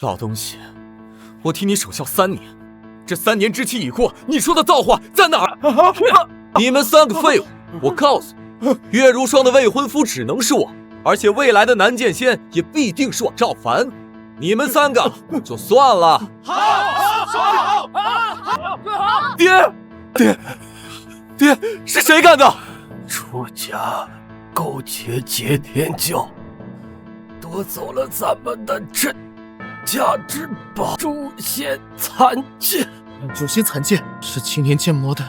老东西，我替你守孝3年，这3年之期已过，你说的造化在哪儿？你们3个废物！我告诉你，月如霜的未婚夫只能是我，而且未来的南剑仙也必定是我赵凡。你们3个就算了。好，爹，是谁干的？出家勾结劫天教，夺走了咱们的镇家之宝诛仙残剑。诛仙残剑是青莲剑魔的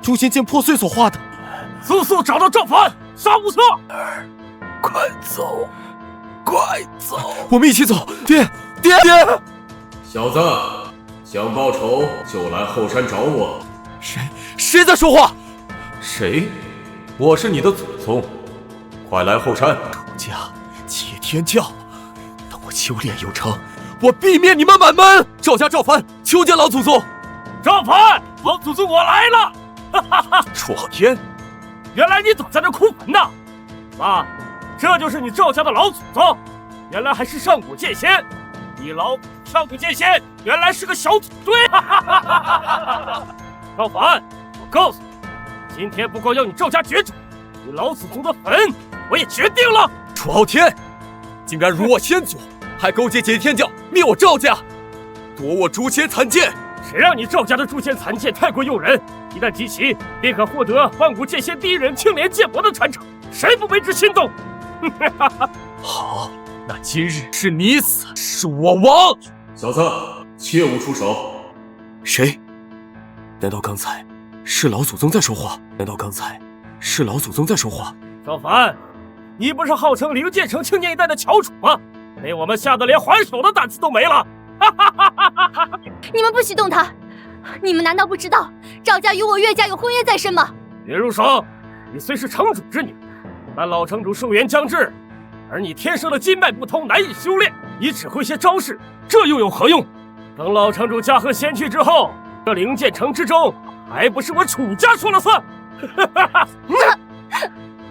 诛仙剑破碎所化的。速速找到赵凡，杀无策！快走，快走！我们一起走。爹！小子，想报仇就来后山找我。谁在说话？谁？我是你的祖宗，快来后山！出家劫天教，等我修炼有成，我必灭你们满门！赵家赵凡，求见老祖宗。赵凡，老祖宗我来了！楚天，原来你躲在这哭坟呢！妈，这就是你赵家的老祖宗，原来还是上古剑仙。你老上古剑仙原来是个小土堆！赵凡，我告诉你，今天不光要你赵家绝种，你老祖宗的坟我也决定了。楚傲天，竟然辱我先祖，还勾结劫天教灭我赵家，夺我诛仙残剑！谁让你赵家的诛仙残剑太过诱人？一旦集齐，便可获得万古剑仙第一人青莲剑魔的传承，谁不为之心动？好，那今日是你死，是我亡！小子，切勿出手！谁？难道刚才是老祖宗在说话？赵凡，你不是号称灵剑城青年一代的翘楚吗？被我们吓得连还手的胆子都没了！你们不许动他！你们难道不知道赵家与我岳家有婚约在身吗？岳如霜，你虽是城主之女，但老城主寿元将至，而你天生的筋脉不通，难以修炼，你只会些招式，这又有何用？等老城主驾鹤仙去之后，这灵剑城之中，还不是我楚家说了算？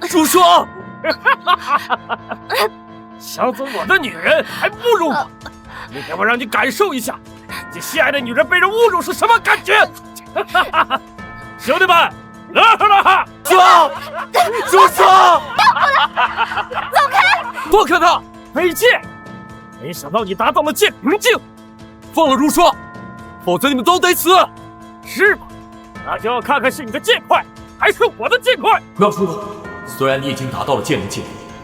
如霜，想走我的女人，还不如我！今天我让你感受一下，你心爱的女人被人侮辱是什么感觉！兄弟们，拉哈！如霜，走开！放开他！飞剑！没想到你达到了剑灵境，放了如霜，否则你们都得死！是吗？那就要看看是你的剑快，还是我的剑快！不要冲动，虽然你已经达到了剑灵境，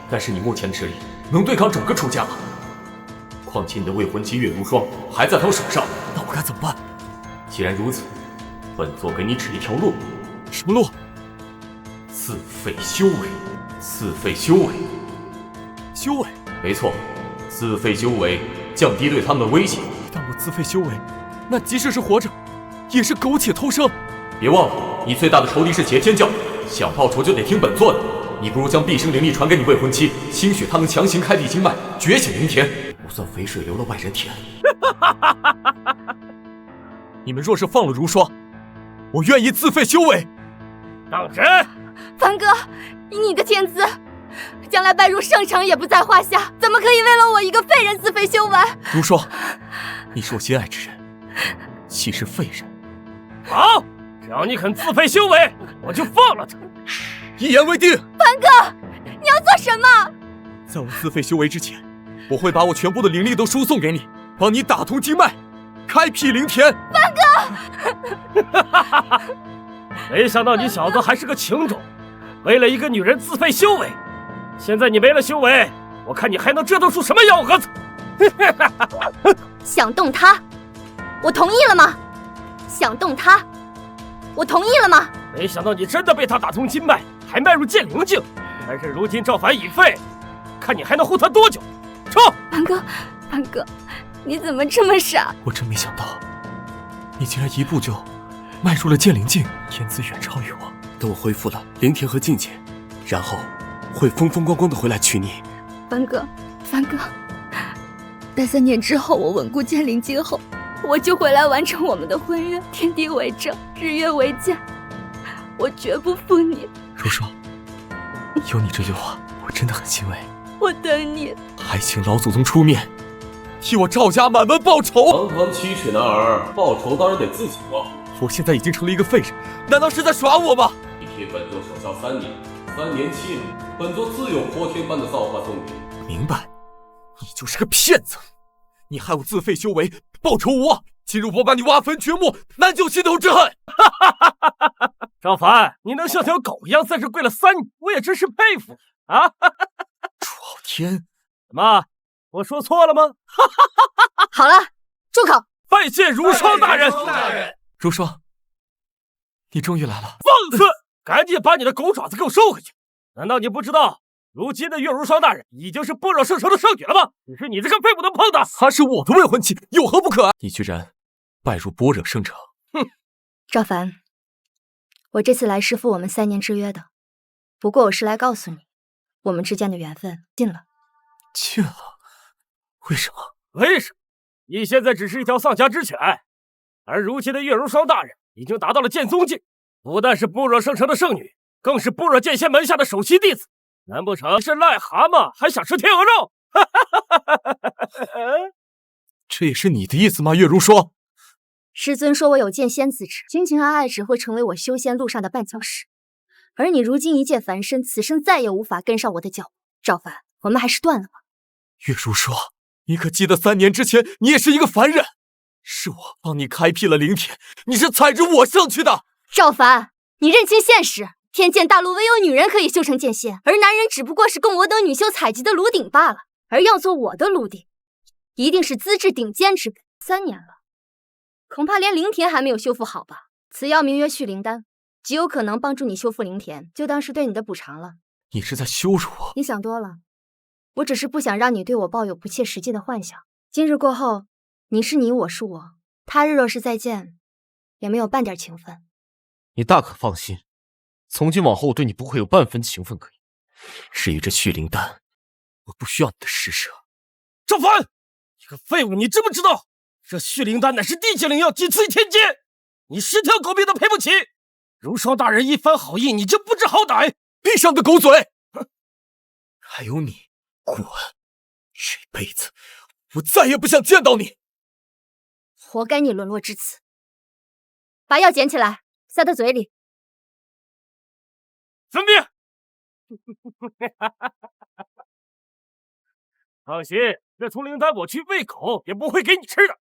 但是你目前的实力能对抗整个楚家吗？况且你的未婚妻月如霜还在他们手上，那我该怎么办？既然如此，本座给你指一条路。什么路？自废修为。自废修为？修为？没错，自废修为，降低对他们的威胁。但我自废修为，那即使是活着，也是苟且偷生。别忘了，你最大的仇敌是劫天教，想报仇就得听本座的。你不如将毕生灵力传给你未婚妻，兴许她能强行开辟经脉，觉醒灵田，不算肥水流了外人田。你们若是放了如霜，我愿意自废修为。当真？凡哥，以你的天资，将来拜入圣城也不在话下，怎么可以为了我一个废人自废修为？如霜，你是我心爱之人，岂是废人？好，只要你肯自废修为，我就放了他。一言为定。凡哥，你要做什么？在我自废修为之前，我会把我全部的灵力都输送给你，帮你打通经脉，开辟灵田。凡哥，没想到你小子还是个情种，为了一个女人自废修为。现在你没了修为，我看你还能折腾出什么幺蛾子？想动他，我同意了吗？想动他，我同意了吗？没想到你真的被他打通经脉，还迈入剑灵境。但是如今赵凡已废，看你还能护他多久？撤！凡哥，你怎么这么傻？我真没想到，你竟然一步就迈入了剑灵境，天资远超于我。等我恢复了灵田和境界，然后会风风光光的回来娶你。凡哥，待3年之后我稳固剑灵境后，我就回来完成我们的婚约，天地为证，日月为鉴。我绝不负你。如霜，有你这句话，我真的很欣慰。我等你。还请老祖宗出面，替我赵家满门报仇！堂堂七尺男儿，报仇当然得自己报。我现在已经成了一个废人，难道是在耍我吗？你替本座守孝3年，3年期内，本座自有泼天般的造化送你。明白，你就是个骗子，你害我自废修为，报仇无望。今日我把你挖坟掘墓，难救心头之恨。赵凡，你能像条狗一样在这跪了3年，我也真是佩服啊！楚傲天，怎么，我说错了吗？好了，住口！拜见如霜大人。如霜，你终于来了。放肆！赶紧把你的狗爪子给我收回去！难道你不知道，如今的月如霜大人已经是般若圣城的圣女了吗？你是你这个废物能碰的？她是我的未婚妻，有何不可？你居然拜入般若圣城！哼！赵凡，我这次来是赴我们3年之约的，不过我是来告诉你，我们之间的缘分尽了。尽了？为什么？为什么？你现在只是一条丧家之犬，而如今的月如霜大人已经达到了剑宗境，不但是般若圣城的圣女，更是般若剑仙门下的首席弟子。难不成是癞蛤蟆还想吃天鹅肉？这也是你的意思吗，月如霜？师尊说我有剑仙资质，情情爱爱只会成为我修仙路上的绊脚石。而你如今一介凡身，此生再也无法跟上我的脚步。赵凡，我们还是断了吧。月如霜，你可记得3年之前，你也是一个凡人，是我帮你开辟了灵田，你是踩着我上去的。赵凡，你认清现实，天剑大陆唯有女人可以修成剑仙，而男人只不过是供我等女修采集的炉鼎罢了。而要做我的炉鼎，一定是资质顶尖之辈。3年了，恐怕连灵田还没有修复好吧？此药名曰续灵丹，极有可能帮助你修复灵田，就当是对你的补偿了。你是在羞辱我？你想多了，我只是不想让你对我抱有不切实际的幻想。今日过后，你是你，我是我，他日若是再见，也没有半点情分。你大可放心，从今往后我对你不会有半分情分可言。至于这续灵丹，我不需要你的施舍。赵凡，你个废物，你知不知道这续灵丹乃是地阶灵药，仅次于天阶，你10条狗命都赔不起。如霜大人一番好意，你就不知好歹？闭上个狗嘴！还有你，滚！这辈子我再也不想见到你。活该你沦落至此。把药捡起来，塞他嘴里。分别。放心，这丛灵丹我去喂狗也不会给你吃的。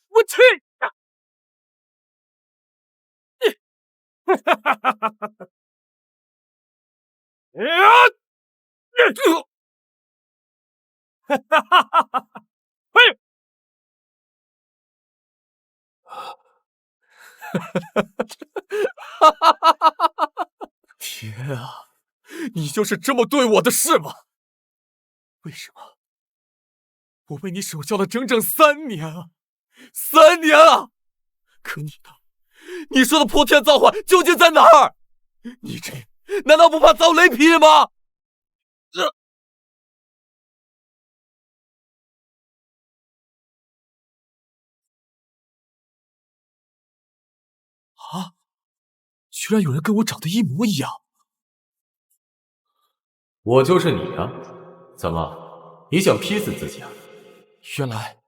我去！天啊，你就是这么对我的是吗？为什么我为你守孝了整整3年啊？3年啊！可你呢？你说的泼天造化究竟在哪儿？你这难道不怕遭雷劈吗？啊！居然有人跟我长得一模一样。我就是你啊！怎么，你想劈死自己啊？原来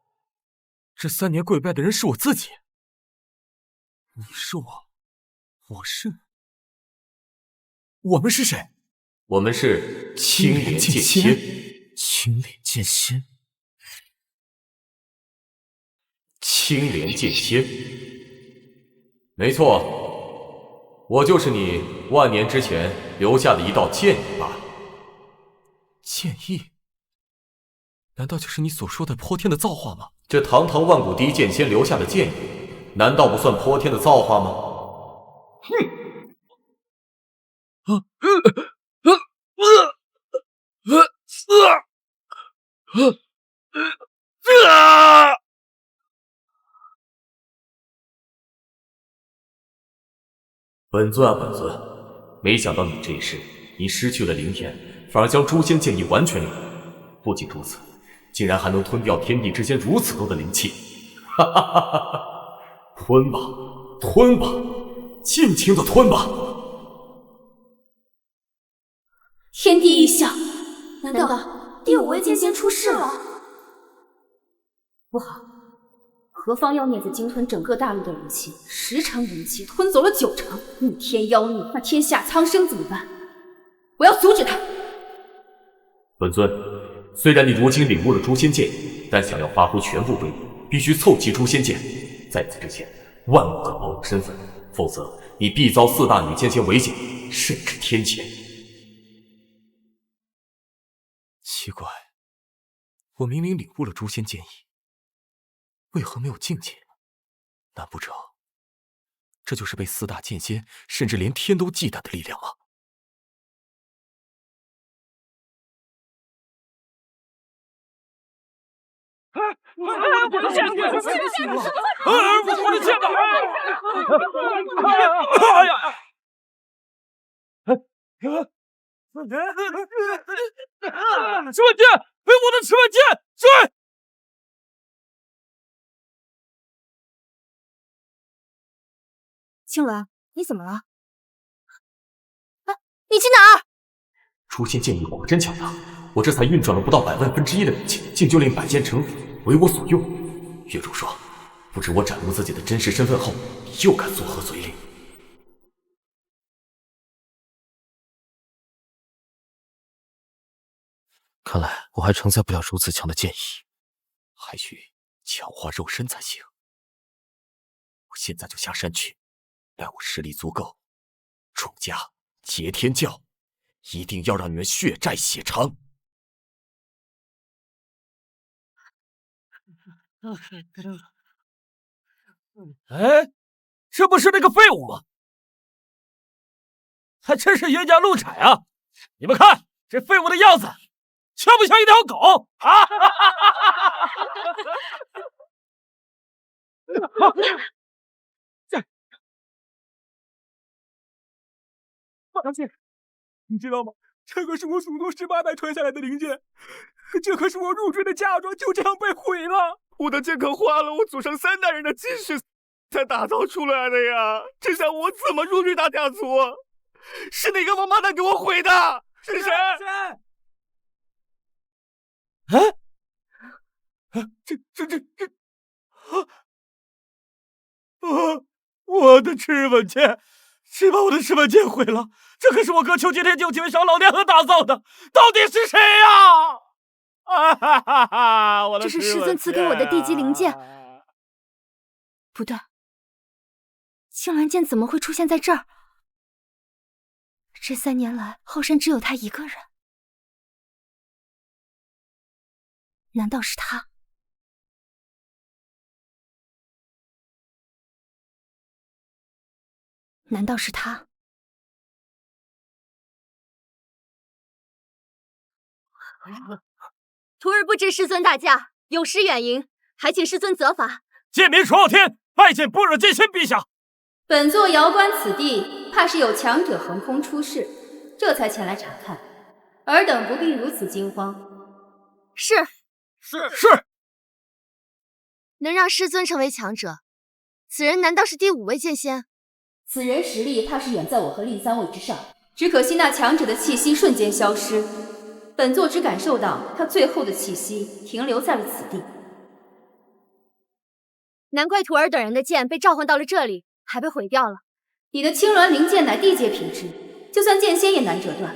这3年跪拜的人是我自己。你是我，我是，我们是谁？我们是青莲剑仙。青莲剑仙，青莲剑仙，没错，我就是你万年之前留下的一道剑意罢了。剑意？难道就是你所说的泼天的造化吗？这堂堂万古第一剑仙留下的剑意，难道不算泼天的造化吗？哼！本尊啊，本尊，没想到你这一世，你失去了灵田，反而将诛仙剑意完全领悟。不仅如此，竟然还能吞掉天地之间如此多的灵气。哈哈哈哈哈！吞吧，吞吧，尽情的吞吧。天地异象，难道第5位剑仙出事了？不好，何方妖孽在鲸吞整个大陆的灵气，10成灵气吞走了9成，逆天妖孽，那天下苍生怎么办？我要阻止他！本尊，虽然你如今领悟了诛仙剑，但想要发挥全部威力，必须凑齐诛仙剑。在此之前，万不可暴露身份，否则你必遭4大女剑仙围剿，甚至天谴。奇怪，我明明领悟了诛仙剑意，为何没有境界？难不成这就是被4大剑仙甚至连天都忌惮的力量吗？我的剑！我的剑！哎呀！赤腕剑，被我的赤腕剑追！青鸾，你怎么了？啊，你去哪儿？诛仙剑意果真强大，我这才运转了不到1/1000的力气，竟就令百剑成礼，为我所用。月如霜，不知我展露自己的真实身份后，你又敢作何嘴脸？看来我还承载不了如此强的剑意，还需强化肉身才行。我现在就下山去，待我实力足够，楚家劫天教一定要让你们血债血偿。哎，这不是那个废物吗？还真是冤家路窄啊！你们看这废物的样子，像不像一条狗啊？大姐，你知道吗？这可是我蜀都18代传下来的灵剑，这可是我入赘的嫁妆，就这样被毁了。我的剑可花了我祖上3代人的积蓄才打造出来的呀！这下我怎么入赘大家族？是哪个王八蛋给我毁的？是谁？我的赤腕剑！谁把我的赤腕剑毁了？这可是我哥求接天救几位少老联合打造的，到底是谁呀？我的这是师尊赐给我的地级灵剑。不对，青鸾剑怎么会出现在这儿？这3年来，后山只有他一个人。难道是他？难道是他？徒儿不知师尊大驾，有失远迎，还请师尊责罚。剑民楚傲天，拜见般若剑仙陛下。本座遥观此地，怕是有强者横空出世，这才前来查看。尔等不必如此惊慌。是。能让师尊成为强者，此人难道是第5位剑仙？此人实力怕是远在我和另3位之上，只可惜那强者的气息瞬间消失，本座只感受到他最后的气息停留在了此地。难怪徒儿等人的剑被召唤到了这里，还被毁掉了。你的青鸾灵剑乃地阶品质，就算剑仙也难折断。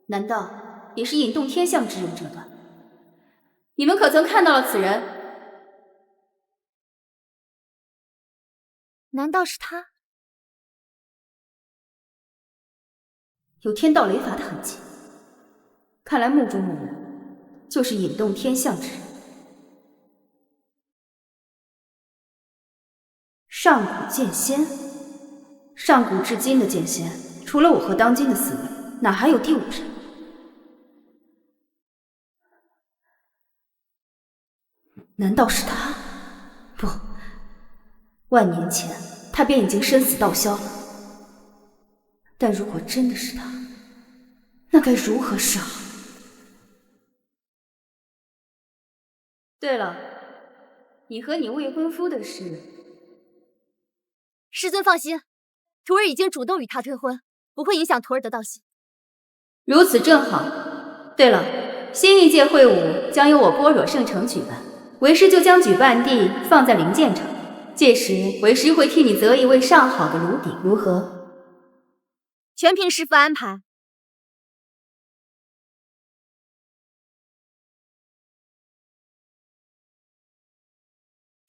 难道也是引动天象之人折断？你们可曾看到了此人？难道是他？有天道雷法的痕迹，看来目中无人，就是引动天象之人。上古剑仙，上古至今的剑仙，除了我和当今的4位，哪还有第5人？难道是他？不，万年前他便已经生死道消了。但如果真的是他，那该如何是好？对了，你和你未婚夫的事，师尊放心，徒儿已经主动与他退婚，不会影响徒儿的道心。如此正好，对了，新一届会武将由我般若圣城举办，为师就将举办地放在灵剑城，届时为师会替你择一位上好的炉鼎，如何？全凭师父安排。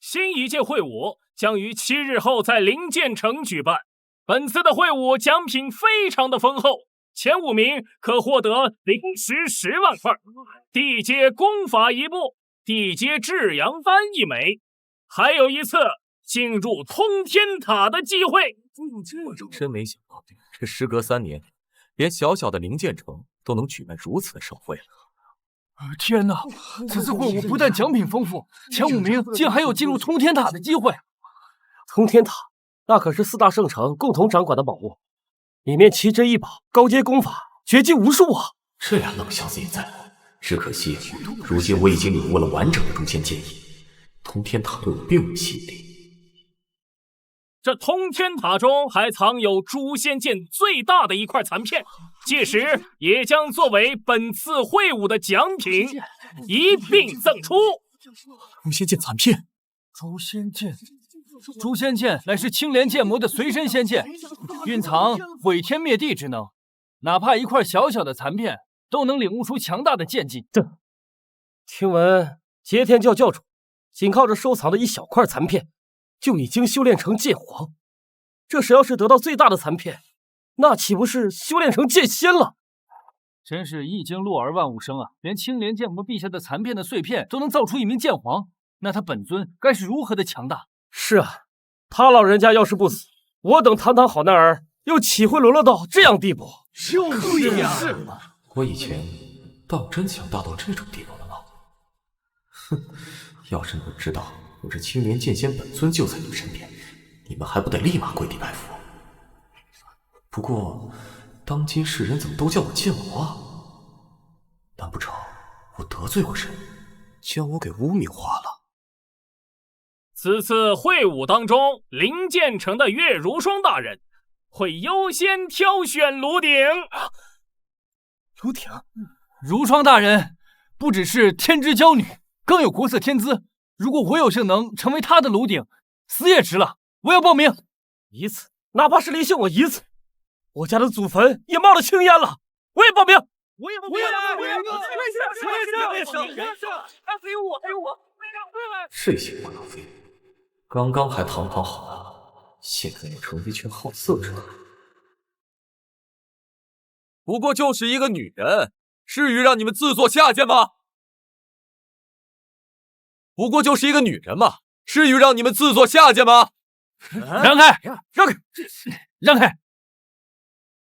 新一届会武将于7日后在灵剑城举办。本次的会武奖品非常的丰厚，前5名可获得灵石10万块，地阶功法1部，地阶至阳幡1枚，还有一次进入通天塔的机会。真没想到，这时隔3年，连小小的灵剑城都能举办如此的盛会了。天哪！此次会武不但奖品丰富，前5名竟还有进入通天塔的机会。通天塔那可是4大圣城共同掌管的宝物，里面奇珍异宝、高阶功法、绝技无数啊！这俩冷小子也在，只可惜如今我已经领悟了完整的诛仙剑意，通天塔对我并无吸引力。这通天塔中还藏有诛仙剑最大的一块残片，届时也将作为本次会武的奖品一并赠出。诛仙剑残片，诛仙剑乃是青莲剑魔的随身仙剑，蕴藏毁天灭地之能，哪怕一块小小的残片，都能领悟出强大的剑技。听闻劫天教教主仅靠着收藏的一小块残片，就已经修炼成剑皇，这要是得到最大的残片，那岂不是修炼成剑仙了？真是一经落而万物生啊！连青莲剑魔陛下的残片的碎片都能造出一名剑皇，那他本尊该是如何的强大？是啊，他老人家要是不死，我等堂堂好男儿又岂会沦落到这样地步？就是呀！我以前倒真强大到这种地步了吗？哼，要是能知道我这青莲剑仙本尊就在你们身边，你们还不得立马跪地拜服？不过当今世人怎么都叫我剑魔啊？难不成我得罪过谁，将我给污名化了？此次会武当中，灵剑城的月如霜大人会优先挑选炉鼎。炉鼎，如霜大人不只是天之娇女，更有国色天姿。如果我有幸能成为她的炉鼎，死也值了。我要报名。一次，哪怕是离姓我一次，我家的祖坟也冒了青烟了。我也报名。我也这些不能飞，刚刚还堂堂好男，现在又成为一群好色之徒。不过就是一个女人，至于让你们自作下贱吗？不过就是一个女人嘛，至于让你们自作下贱吗？让开！让开！让开！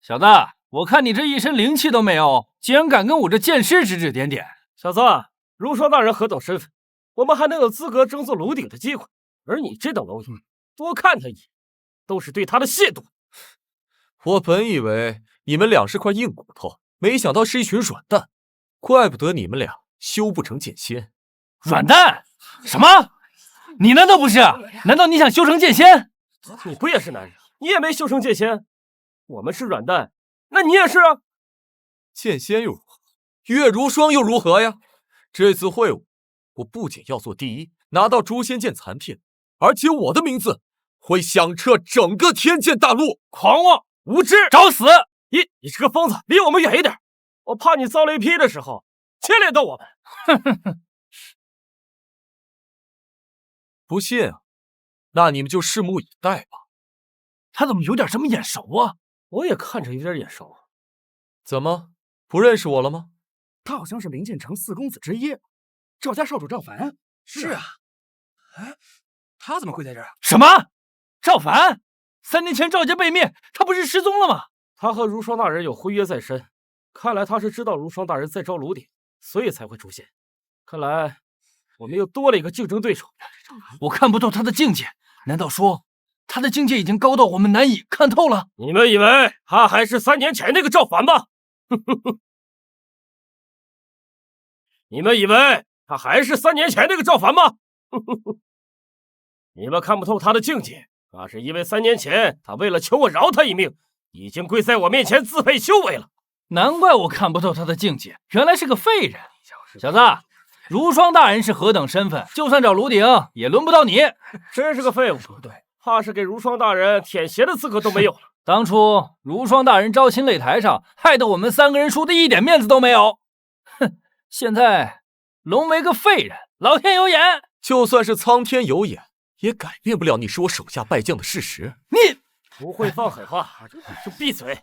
小子，我看你这一身灵气都没有，竟然敢跟我这剑师指指点点！小子，如霜大人何等身份，我们还能有资格争做炉鼎的机会？而你这等蝼蚁，多看他一眼，都是对他的亵渎。我本以为你们俩是块硬骨头，没想到是一群软蛋，怪不得你们俩修不成剑仙。软蛋？什么？你难道不是？难道你想修成剑仙？你不也是男人？你也没修成剑仙。我们是软蛋，那你也是啊。剑仙又如何？月如霜又如何呀？这次会武，我不仅要做第一，拿到诛仙剑残片，而且我的名字会响彻整个天剑大陆。狂妄无知，找死！你这个疯子，离我们远一点，我怕你遭雷劈的时候牵连到我们。哼哼哼。不信啊？那你们就拭目以待吧。他怎么有点什么眼熟啊？我也看着有点眼熟。怎么不认识我了吗？他好像是灵剑城4公子之一，赵家少主赵凡。是啊，哎，他怎么会在这儿？什么？赵凡？3年前赵家被灭，他不是失踪了吗？他和如霜大人有婚约在身，看来他是知道如霜大人在招炉鼎，所以才会出现。看来我们又多了一个竞争对手。我看不透他的境界，难道说他的境界已经高到我们难以看透了？你们以为他还是3年前那个赵凡吗？你们以为他还是3年前那个赵凡吗？你们看不透他的境界，那是因为3年前他为了求我饶他一命，已经跪在我面前自废修为了。难怪我看不透他的境界，原来是个废人。小子，如霜大人是何等身份，就算找卢鼎也轮不到你。真是个废物，对，怕是给如霜大人舔鞋的资格都没有了。当初如霜大人招亲擂台上，害得我们3个人输的一点面子都没有。哼，现在沦为个废人，老天有眼。就算是苍天有眼，也改变不了你是我手下败将的事实。你不会放狠话，就闭嘴！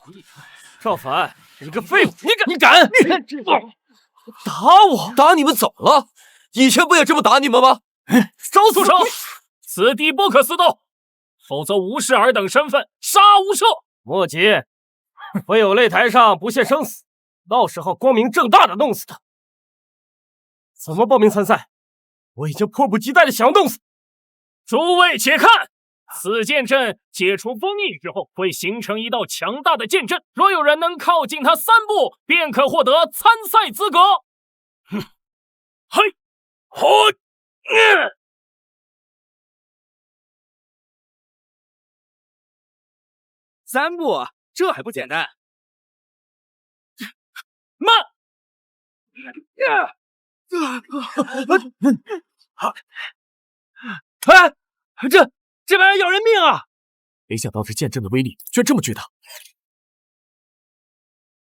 赵凡，你个废物！你敢！打我？打你们怎么了？以前不也这么打你们吗？少住手！此地不可私斗，否则无视尔等身份，杀无赦。莫急，唯有擂台上不限生死，到时候光明正大的弄死他。怎么报名参赛？我已经迫不及待的想弄死。诸位且看，此剑阵解除封印之后，会形成一道强大的剑阵。若有人能靠近它3步，便可获得参赛资格。嘿，吼！3步，这还不简单？慢！哎，这玩意要人命啊！没想到这剑阵的威力居然这么巨大。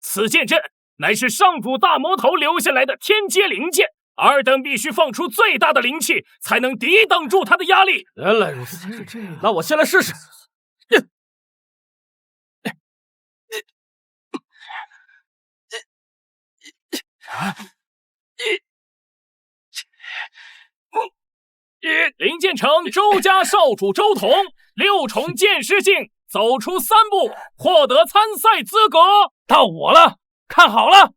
此剑阵乃是上主大魔头留下来的天阶灵剑，尔等必须放出最大的灵气，才能抵挡住他的压力。原来如此，那我先来试试。灵剑城周家少主周彤6重剑师境，走出3步，获得参赛资格。到我了，看好了！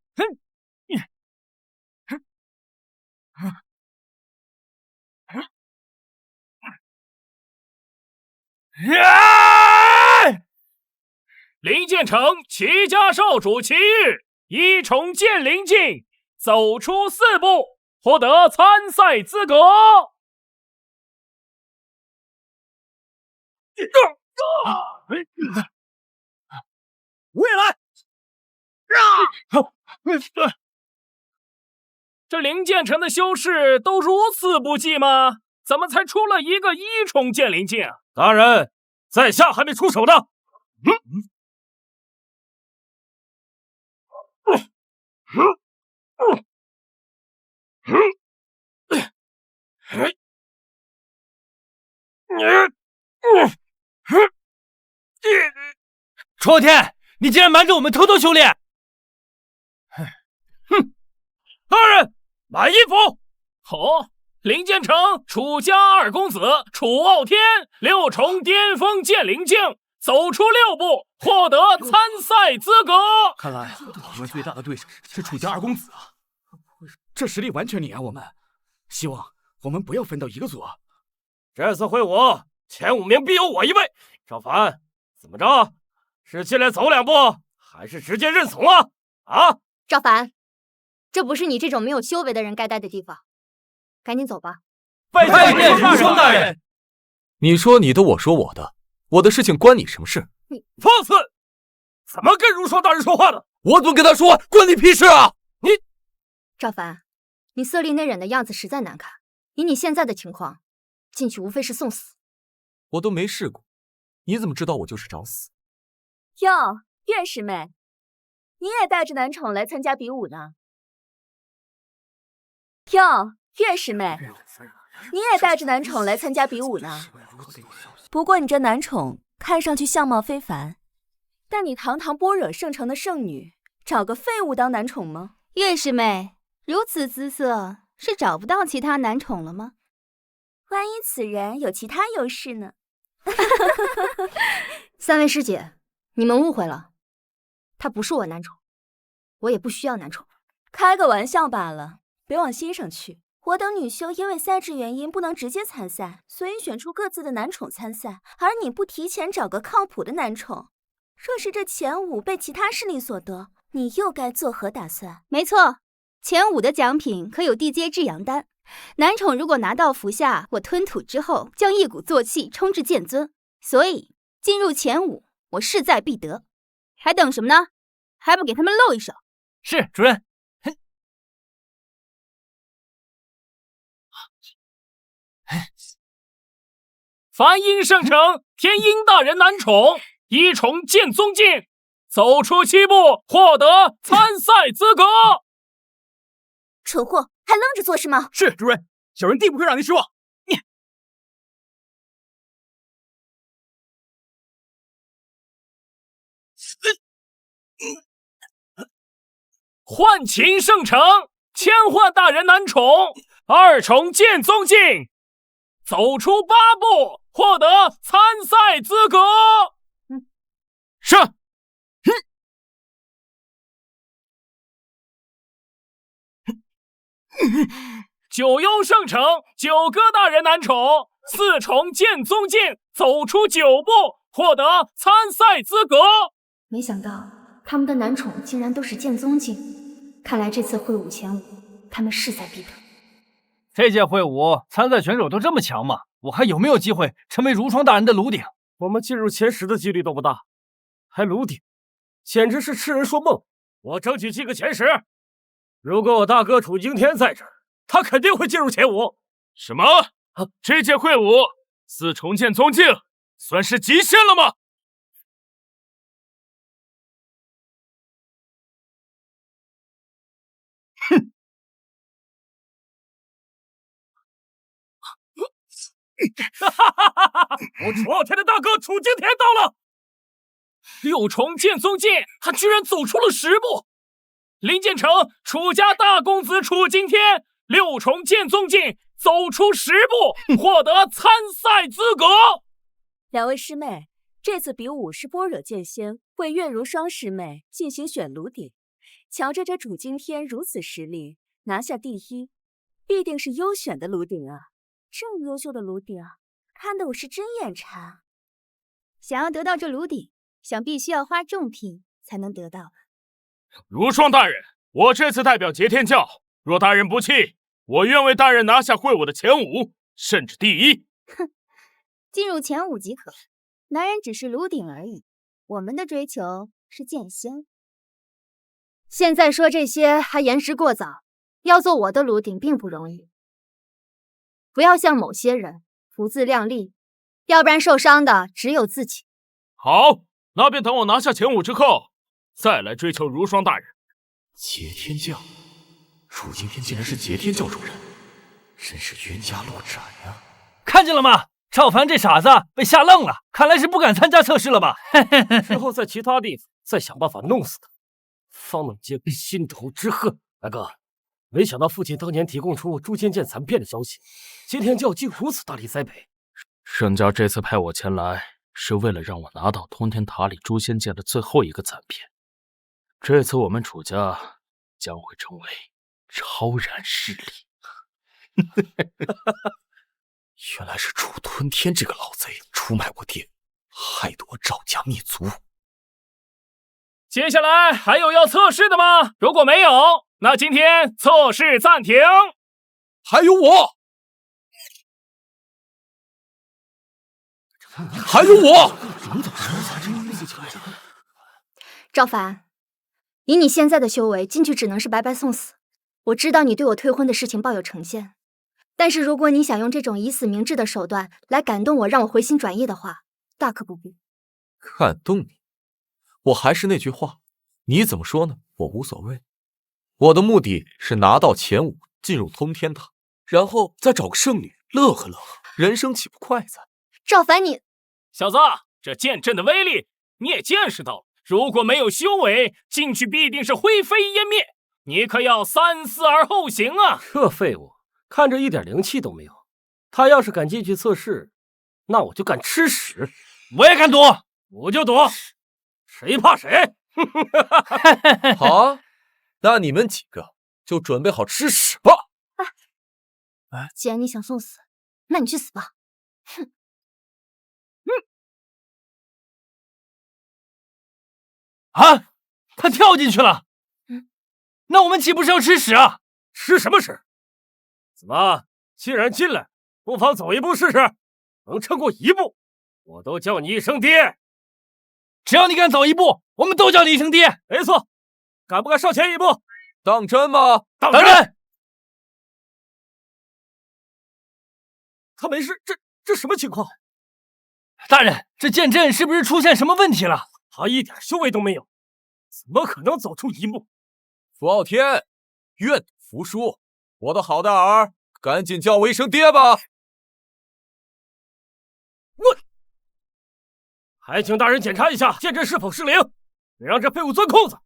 灵剑城齐家少主齐玉1重剑灵境，走出4步，获得参赛资格。我也来！这灵剑城的修士都如此不济吗？怎么才出了一个1重剑灵境啊？大人，在下还没出手呢。楚天，你竟然瞒着我们偷偷修炼！哼！大人，买衣服。哦，灵剑城楚家2公子楚傲天6重巅峰剑灵境，走出6步，获得参赛资格。看来我们最大的对手是楚家2公子啊！这实力完全碾压我们，希望我们不要分到一个组。这次会武前5名必有我一位。赵凡，怎么着？是进来走2步，还是直接认怂了？啊！赵凡，这不是你这种没有修为的人该待的地方，赶紧走吧。拜见如霜大人。你说你的，我说我的，我的事情关你什么事？你放肆！怎么跟如霜大人说话的？我怎么跟他说？关你屁事啊！你，赵凡，你色厉内荏的样子实在难看，以你现在的情况，进去无非是送死。我都没试过，你怎么知道我就是找死？哟，月师妹，你也带着男宠来参加比武呢？哟，月师妹，你也带着男宠来参加比武呢？不过你这男宠看上去相貌非凡，但你堂堂般若圣城的圣女，找个废物当男宠吗？月师妹，如此姿色，是找不到其他男宠了吗？万一此人有其他优势呢3位师姐，你们误会了，他不是我男宠，我也不需要男宠。开个玩笑罢了，别往心上去。我等女修因为赛制原因不能直接参赛，所以选出各自的男宠参赛，而你不提前找个靠谱的男宠，若是这前5被其他势力所得，你又该作何打算？没错，前5的奖品可有地阶至阳丹，男宠如果拿到服下，我吞吐之后将一鼓作气冲至剑尊，所以进入前5我势在必得。还等什么呢？还不给他们露一手？是，主任。凡因圣城天鹰大人男宠，一宠见宗敬，走出7步获得参赛资格。蠢货，还愣着做什么？是，主任，小人定不会让您失望。幻秦圣城千幻大人男宠，二宠见宗敬，走出8步获得参赛资格。是。九幽圣城九哥大人男宠，四宠见宗敬，走出9步获得参赛资格。没想到他们的男宠竟然都是剑宗境，看来这次会武前5，他们势在必得。这届会武参赛选手都这么强吗？我还有没有机会成为如霜大人的炉鼎？我们进入前10的几率都不大，还炉鼎，简直是痴人说梦。我争取进个前10。如果我大哥楚惊天在这儿，他肯定会进入前5。什么？这届会武4重剑宗境算是极限了吗？哼！我楚傲天的大哥楚惊天到了！6重剑宗境，他居然走出了10步。林建成，楚家大公子楚惊天，6重剑宗境走出10步，获得参赛资格。2位师妹，这次比武是般若剑仙为月如霜师妹进行选炉鼎。瞧着这楚惊天如此实力，拿下第1，必定是优选的炉鼎啊！这么优秀的炉鼎，看得我是真眼馋。想要得到这炉鼎，想必须要花重品才能得到。如霜大人，我这次代表截天教，若大人不弃，我愿为大人拿下会武的前5，甚至第1。哼，进入前5即可。男人只是炉鼎而已，我们的追求是剑仙。现在说这些还言时过早，要做我的炉鼎并不容易。不要像某些人不自量力，要不然受伤的只有自己。好，那便等我拿下前5之后，再来追求如霜大人。截天教，楚惊天竟然是截天教主人，真是冤家路窄呀！看见了吗？赵凡这傻子被吓愣了，看来是不敢参加测试了吧？之后在其他地方再想办法弄死他，方能解心头之恨。大哥，没想到父亲当年提供出诛仙剑残片的消息，截天教竟如此大力栽培。圣教这次派我前来，是为了让我拿到通天塔里诛仙剑的最后一个残片。这次我们楚家将会成为超然势力。原来是楚吞天这个老贼出卖我爹，害得我赵家灭族。接下来还有要测试的吗？如果没有，那今天测试暂停。还有我，还有我。赵凡，以你现在的修为，进去只能是白白送死。我知道你对我退婚的事情抱有成见，但是如果你想用这种以死明志的手段来感动我，让我回心转意的话，大可不必。感动你？我还是那句话，你怎么说呢？我无所谓。我的目的是拿到前5，进入通天塔，然后再找个圣女乐呵乐呵，人生岂不快哉？赵凡，你小子，这剑阵的威力你也见识到了，如果没有修为，进去必定是灰飞烟灭。你可要三思而后行啊！这废物，看着一点灵气都没有。他要是敢进去测试，那我就敢吃屎。我也敢躲，我就躲，谁怕谁？好啊，那你们几个就准备好吃屎吧！既然你想送死，那你去死吧！哼！啊！他跳进去了。那我们岂不是要吃屎啊？吃什么屎？怎么，既然进来，不妨走一步试试？能撑过1步，我都叫你一声爹。只要你敢走1步，我们都叫你一声爹。没错，敢不敢上前一步？当真吗？当真。他没事，这什么情况？大人，这剑阵是不是出现什么问题了？他一点修为都没有，怎么可能走出一步？符傲天，愿赌服输。我的好大儿，赶紧叫我一声爹吧！还请大人检查一下剑阵是否失灵，让这废物钻空子。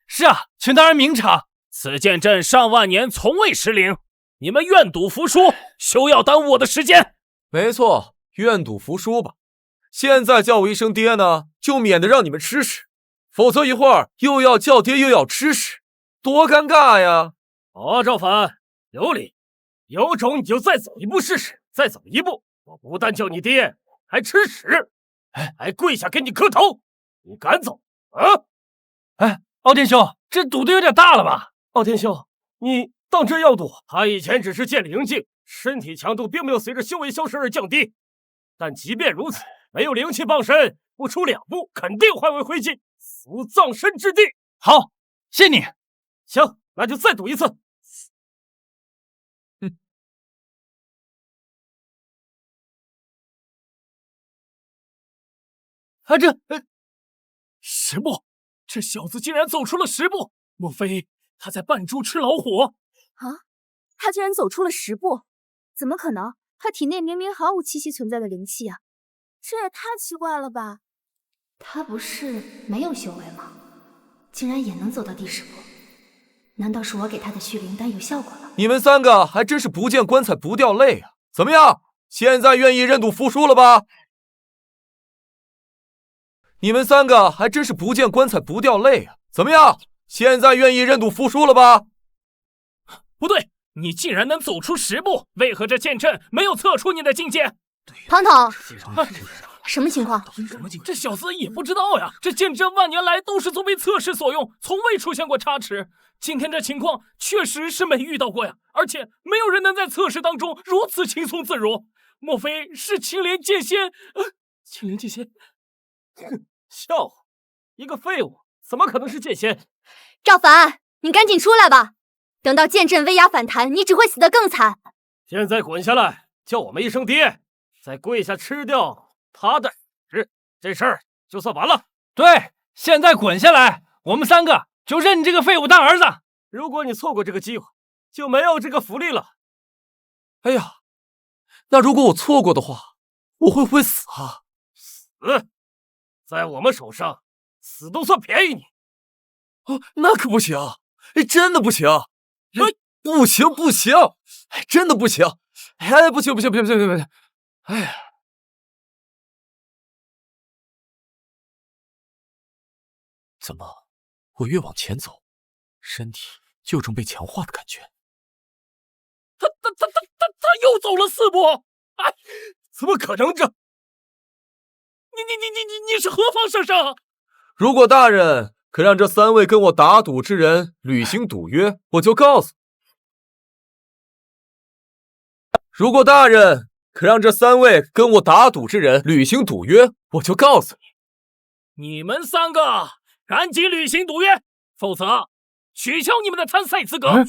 是啊，请大人明察。此剑阵上万年从未失灵，你们愿赌服输，休要耽误我的时间。没错，愿赌服输吧。现在叫我一声爹呢，就免得让你们吃屎，否则一会儿又要叫爹又要吃屎，多尴尬呀！好啊，赵凡，有理，有种你就再走一步试试，再走一步，我不但叫你爹，还吃屎，还跪下给你磕头，你敢走啊？傲天兄，这赌的有点大了吧？傲天兄，你当真要赌？他以前只是剑灵境，身体强度并没有随着修为消失而降低，但即便如此，没有灵气傍身，不出2步肯定化为灰烬，死葬身之地。好，谢你。行，那就再赌一次。10步，这小子竟然走出了10步，莫非他在扮猪吃老虎？啊，他竟然走出了10步，怎么可能？他体内明明毫无气息存在的灵气啊，这也太奇怪了吧！他不是没有修为吗？竟然也能走到第10步，难道是我给他的续灵丹有效果了？你们3个还真是不见棺材不掉泪啊！怎么样，现在愿意认赌服输了吧？你们3个还真是不见棺材不掉泪啊！怎么样，现在愿意认赌服输了吧？不对，你竟然能走出10步，为何这剑阵没有测出你的境界？唐唐，什么情况？这小子也不知道呀，这剑阵万年来都是作为测试所用，从未出现过差池。今天这情况确实是没遇到过呀，而且没有人能在测试当中如此轻松自如。莫非是青莲剑仙？青莲剑仙？笑话，一个废物怎么可能是剑仙？赵凡，你赶紧出来吧，等到剑阵威压反弹，你只会死得更惨。现在滚下来，叫我们一声爹，再跪下吃掉他的屎，这事儿就算完了。对，现在滚下来，我们3个就认你这个废物当儿子。如果你错过这个机会，就没有这个福利了。哎呀，那如果我错过的话，我会不会死啊？死，在我们手上，死都算便宜你。那可不行，真的不行，不行，真的不行，不行，哎呀！怎么，我越往前走，身体就有种被强化的感觉？他又走了4步！哎，怎么可能这？你是何方神圣？如果大人可让这3位跟我打赌之人履行赌约，我就告诉你；如果大人可让这3位跟我打赌之人履行赌约，我就告诉你。你们3个赶紧履行赌约，否则取消你们的参赛资格。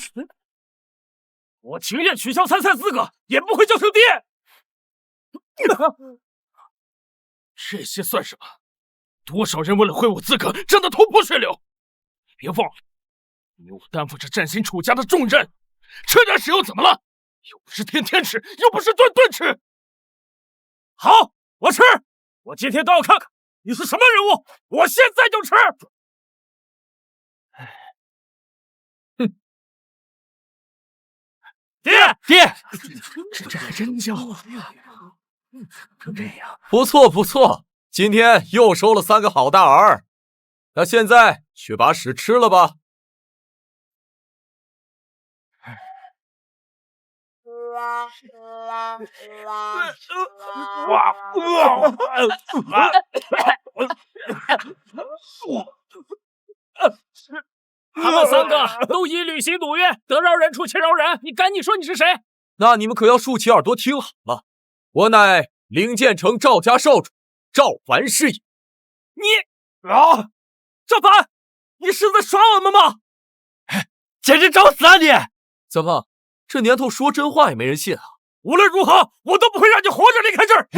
我情愿取消参赛资格，也不会叫声爹。这些算什么？多少人为了毁我资格，争得头破血流！别忘了，因为我担负着振兴楚家的重任，吃点屎又怎么了？又不是天天吃，又不是顿顿吃。好，我吃，我今天倒要看看你是什么人物，我现在就吃。爹，这还真叫这样，不错，今天又收了3个好大儿。那现在去把屎吃了吧。他们3个都已履行赌约，得饶人处且饶人。你赶紧说你是谁？那你们可要竖起耳朵听好了，我乃灵剑城赵家少主赵凡是也。你赵凡，你是在耍我们吗？简直找死啊你！怎么，这年头说真话也没人信啊？无论如何，我都不会让你活着离开这儿。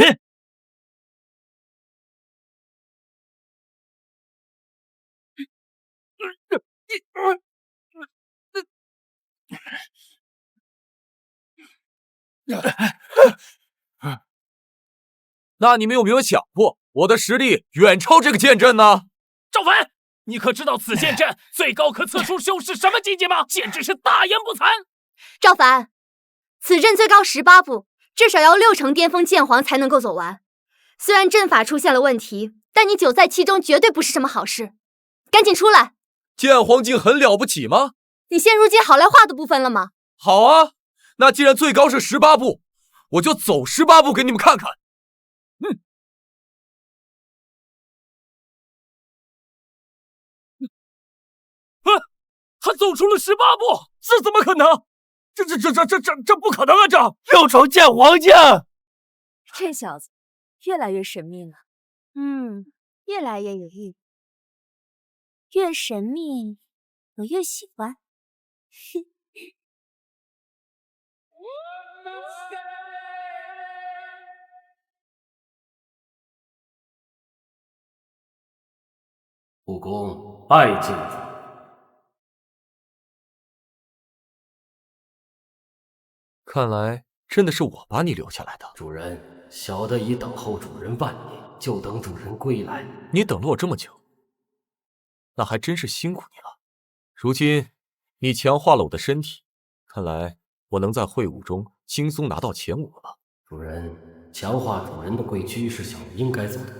那你们有没有想过，我的实力远超这个剑阵呢？赵凡，你可知道此剑阵最高可测出修是什么境界吗？简直是大言不惭！赵凡，此阵最高18步，至少要60%巅峰剑皇才能够走完。虽然阵法出现了问题，但你久在其中绝对不是什么好事。赶紧出来！剑皇境很了不起吗？你现如今好赖话都不分了吗？好啊，那既然最高是18步，我就走18步给你们看看。他走出了18步，这怎么可能？这不可能啊！这6重剑皇境，这小子越来越神秘了。越来越有意思，越神秘我越喜欢。武功拜见主。看来真的是我把你留下来的。主人，小的已等候主人万年，就等主人归来。你等了我这么久，那还真是辛苦你了。如今你强化了我的身体，看来我能在会武中轻松拿到前5了。主人，强化主人的贵躯是小的应该做的，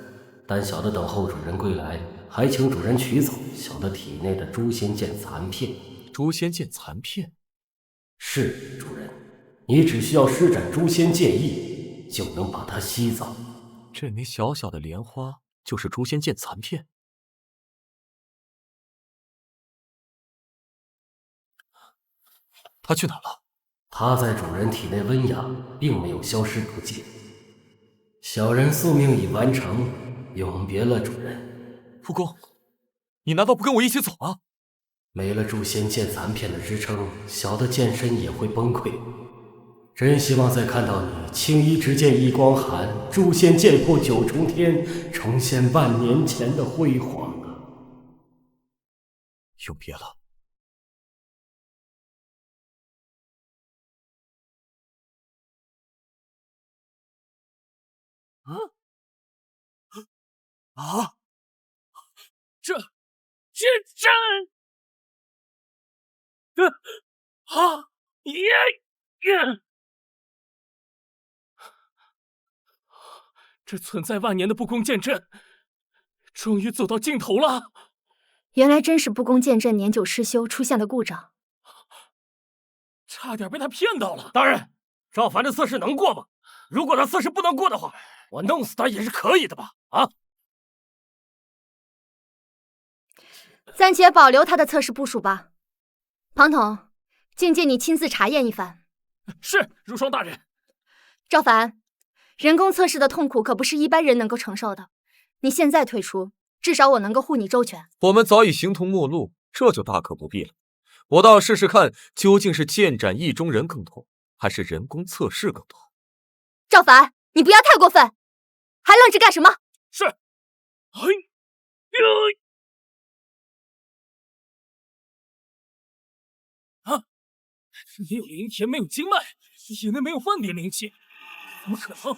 但小的等候主人归来，还请主人取走小的体内的诛仙剑残片。诛仙剑残片？是，主人。你只需要施展诛仙剑意，就能把它吸走。这枚小小的莲花就是诛仙剑残片？他去哪了？他在主人体内温养，并没有消失不见。小人宿命已完成，永别了主人。不公，你难道不跟我一起走吗？没了诛仙剑残片的支撑，小的剑身也会崩溃。真希望再看到你青衣执剑一光寒，诛仙剑破9重天，重现万年前的辉煌啊！永别了。这真这存在万年的不公剑阵，终于走到尽头了。原来真是不公剑阵年久失修出现了故障，差点被他骗到了。大人，赵凡的测试能过吗？如果他测试不能过的话，我弄死他也是可以的吧？啊！暂且保留他的测试部署吧。庞统，境界你亲自查验一番。是，如霜大人。赵凡，人工测试的痛苦可不是一般人能够承受的。你现在退出，至少我能够护你周全。我们早已形同陌路，这就大可不必了。我倒要试试看，究竟是剑斩意中人更痛，还是人工测试更痛。赵凡，你不要太过分，还愣着干什么？是。你有灵田，没有经脉，体内没有半点灵气，怎么可能？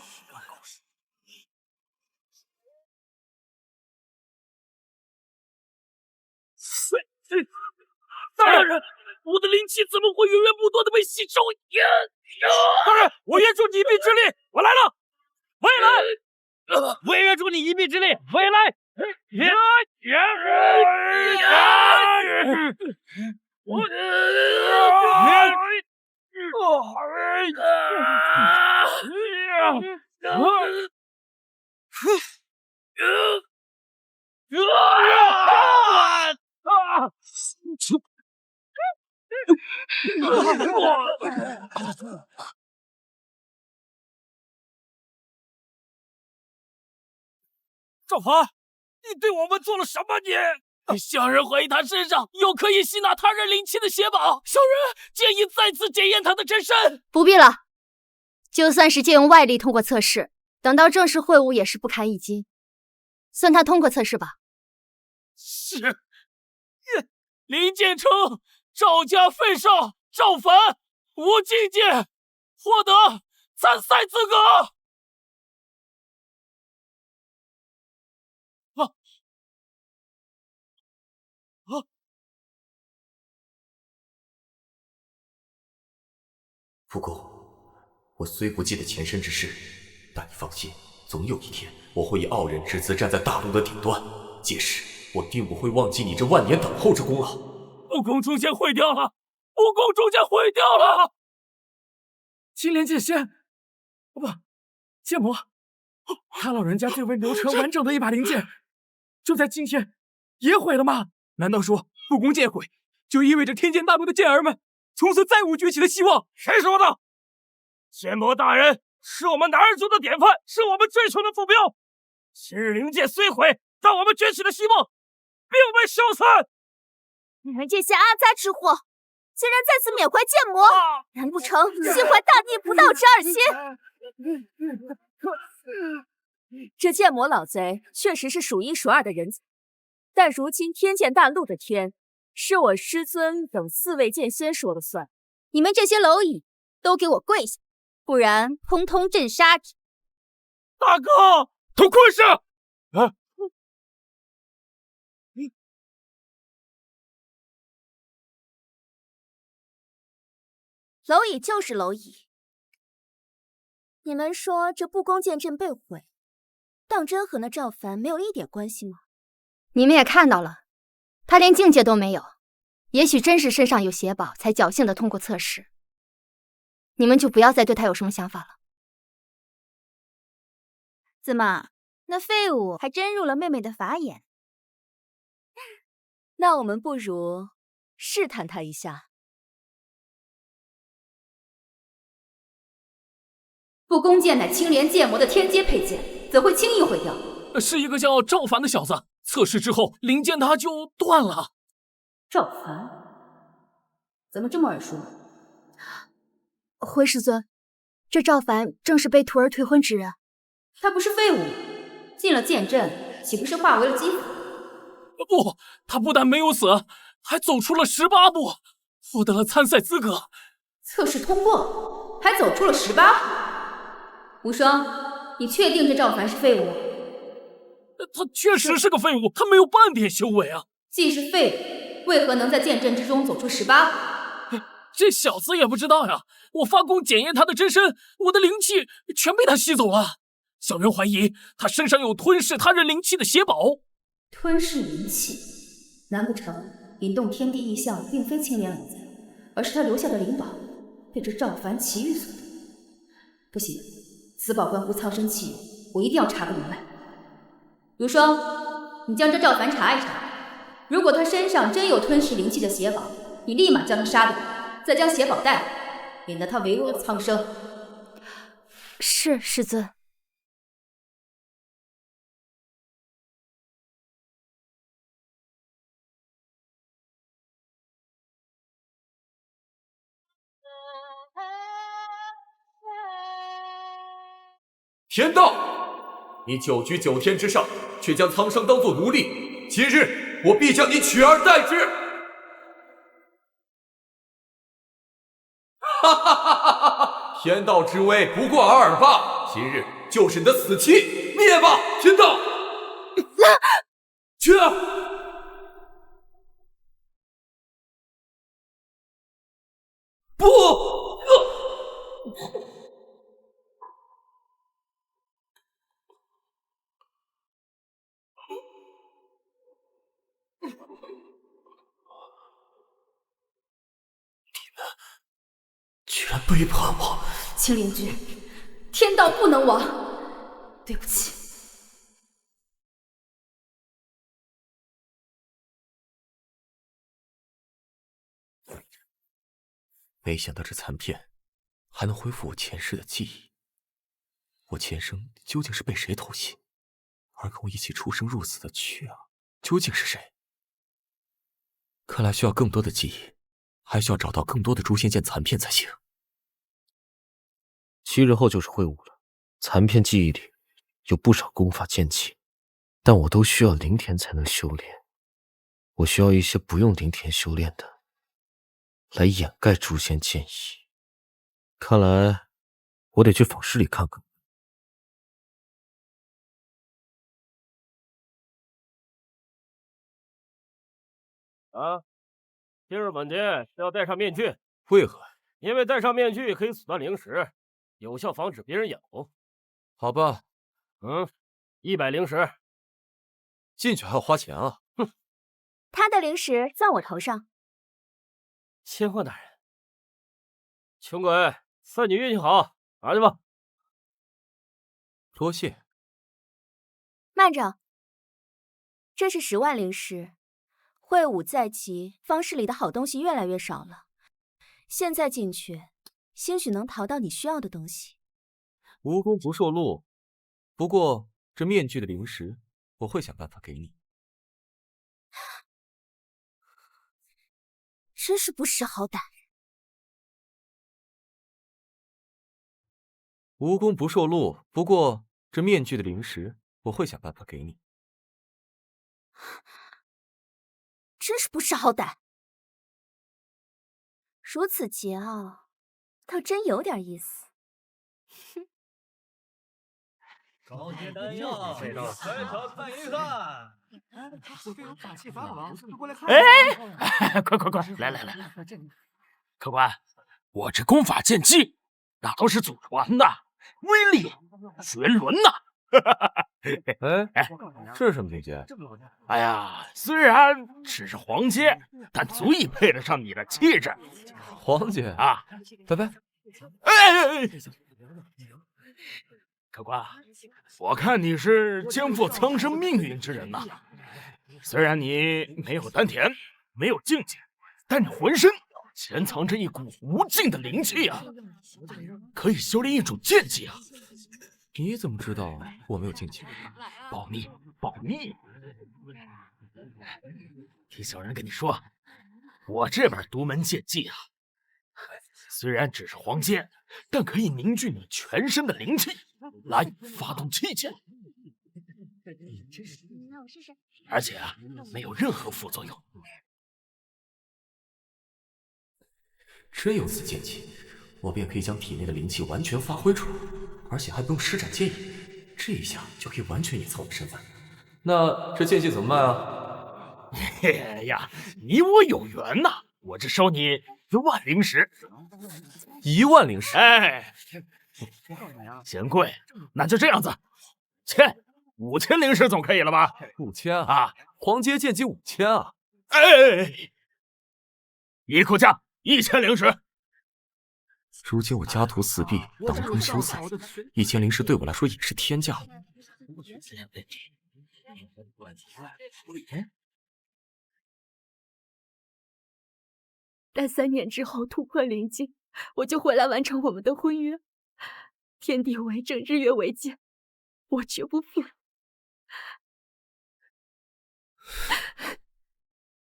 大人，我的灵气怎么会源源不断的被吸收？大人，我援助你一臂之力，我来了！未来，我也援助你一臂之力，未来！赵凡，你对我们做了什么？你小人怀疑他身上有可以吸纳他人灵气的邪宝，小人建议再次检验他的真身。不必了，就算是借用外力通过测试，等到正式会晤也是不堪一击，算他通过测试吧。是。林建成、赵家废少、赵凡、吴境界获得参赛资格。不过，我虽不记得前身之事，但你放心，总有一天我会以傲人之姿站在大陆的顶端，届时我定不会忘记你这万年等候之功劳。武功中间毁掉了，武功中间毁掉了！青莲剑仙，不，剑魔，他老人家最为流程完整的一把灵剑，就在今天也毁了吗？难道说武功剑毁，就意味着天剑大陆的剑儿们从此再无崛起的希望？谁说的？剑魔大人是我们男儿族的典范，是我们追求的目标。今日灵剑虽毁，但我们崛起的希望并未消散。你们这些阿杂之货，竟然在此缅怀剑魔，难不成心怀大逆不道之二心？这剑魔老贼确实是数一数二的人才，但如今天剑大陆的天，是我师尊等4位剑仙说了算。你们这些蝼蚁，都给我跪下，不然通通镇杀之！大哥，都跪下！蝼蚁就是蝼蚁。你们说这不公剑阵被毁，当真和那赵凡没有一点关系吗？你们也看到了，他连境界都没有，也许真是身上有邪宝，才侥幸的通过测试。你们就不要再对他有什么想法了。怎么，那废物还真入了妹妹的法眼？那我们不如试探他一下。不公剑乃青莲剑魔的天阶配件，怎会轻易毁掉？是一个叫赵凡的小子，测试之后灵剑他就断了。赵凡，怎么这么耳熟？回师尊，这赵凡正是被徒儿退婚之人。他不是废物，进了剑阵，岂不是化为了基粉？不，他不但没有死，还走出了18步，获得了参赛资格。测试通过，还走出了18步。无双，你确定这赵凡是废物？他确实是个废物，他没有半点修为啊！既是废物，为何能在剑阵之中走出18步？这小子也不知道呀！我发功检验他的真身，我的灵气全被他吸走了。小人怀疑他身上有吞噬他人灵气的邪宝。吞噬灵气？难不成引动天地异象并非青莲老贼，而是他留下的灵宝被这赵凡奇遇所得？不行，此宝关乎苍生气运，我一定要查个明白。如霜，你将这赵凡查一查，如果他身上真有吞噬灵气的邪宝，你立马将他杀掉，再将邪宝带来，免得他为恶苍生。是，师尊。天道，你久居9天之上，却将苍生当作奴隶，今日我必将你取而代之！哈哈哈哈哈！天道之威不过尔尔罢，今日就是你的死期，灭吧！天道，去！不！居然背叛我！青莲君，天道不能亡，对不起。没想到这残片还能恢复我前世的记忆。我前生究竟是被谁偷袭？而跟我一起出生入死的雀儿究竟是谁？看来需要更多的记忆，还需要找到更多的诛仙剑残片才行。7日后就是会武了，残片记忆里有不少功法剑技，但我都需要灵田才能修炼。我需要一些不用灵田修炼的，来掩盖诛仙剑意。看来我得去坊室里看看。啊，今日本节要戴上面具。为何？因为戴上面具可以阻断灵石，有效防止别人眼红。好吧。100灵石。进去还要花钱啊？哼，他的灵石算我头上。千鹤大人，穷鬼，算你运气好，拿去吧。多谢。慢着，这是10万灵石。会武在即，方室里的好东西越来越少了。现在进去，兴许能淘到你需要的东西。无功不受禄，不过这面具的灵石，我会想办法给你。真是不识好歹。无功不受禄，不过这面具的灵石，我会想办法给你。真是不识好歹。如此桀骜，倒真有点意思。哼。高阶丹药，开场看一看。哎，快，来，客官，我这功法剑技，那都是祖传的，威力绝伦呐！哎，这是什么境界？哎呀，虽然只是黄阶，但足以配得上你的气质。黄阶啊，拜。哎，客官，我看你是肩负苍生命运之人呐。虽然你没有丹田，没有境界，但你浑身潜藏着一股无尽的灵气啊，可以修炼一种剑技啊。你怎么知道我没有境界？保密。听小人跟你说，我这本独门剑技啊，虽然只是黄阶，但可以凝聚你全身的灵气，来发动气剑。而且啊，没有任何副作用。真有此剑技，我便可以将体内的灵气完全发挥出来，而且还不用施展剑意，这一下就可以完全隐藏我的身份。那这剑技怎么卖啊？哎呀，你我有缘呐！我这收你1万灵石。1万灵石？哎，嫌贵，那就这样子，签5000灵石总可以了吧？5000啊！黄阶剑技5000啊！哎，一口价1000灵石。如今我家徒四壁，囊中羞涩，1000灵石对我来说也是天价。待3年之后突破灵境，我就回来完成我们的婚约。天地为证，日月为鉴，我绝不负。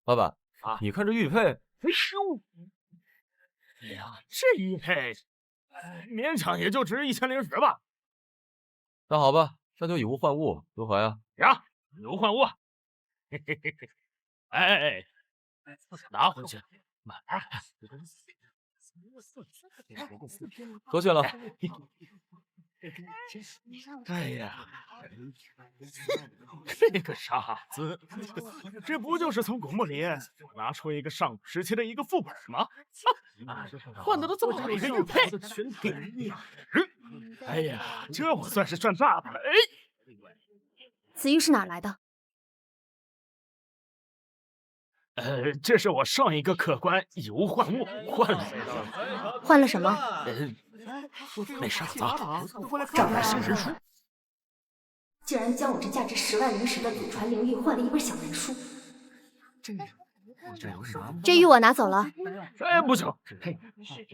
老板，你看这玉佩，哎呀，这玉佩，勉强也就值1000灵石吧。那好吧，那就以物换物，如何呀？呀，以物换物。哎，拿回去，慢慢看。多谢了。哎呀，这个傻子，这不就是从古墓里拿出一个上古时期的一个副本吗？换得了这么大一个玉佩。哎呀，这我算是赚大了。哎，此玉是哪来的？这是我上一个客官以物换物换来的。换了什么？那傻子找来神书，竟然将我这价值10万灵石的祖传灵玉换了一本小人书。这玉我拿走了。哎，不行，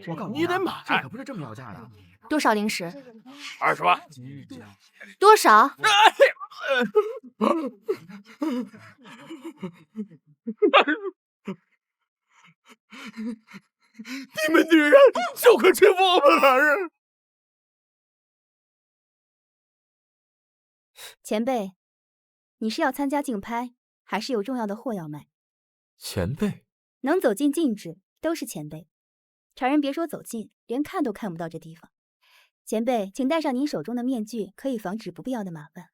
我告诉你得买，这可不是这么要价的。多少灵石？20万。多少？你们女人就会欺负我们男人。前辈，你是要参加竞拍，还是有重要的货要卖？前辈，能走进禁制都是前辈，常人别说走近，连看都看不到这地方。前辈，请戴上您手中的面具，可以防止不必要的麻烦。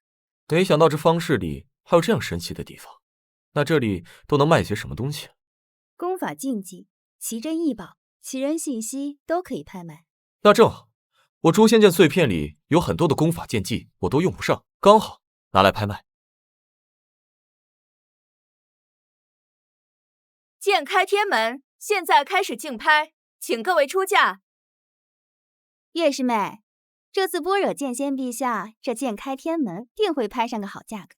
没想到这方室里还有这样神奇的地方。那这里都能卖些什么东西？功法禁忌、奇珍异宝、奇人信息都可以拍卖。那正好，我诛仙剑碎片里有很多的功法剑技，我都用不上，刚好拿来拍卖。剑开天门，现在开始竞拍，请各位出价。叶师妹，这次般若剑仙陛下这剑开天门定会拍上个好价格，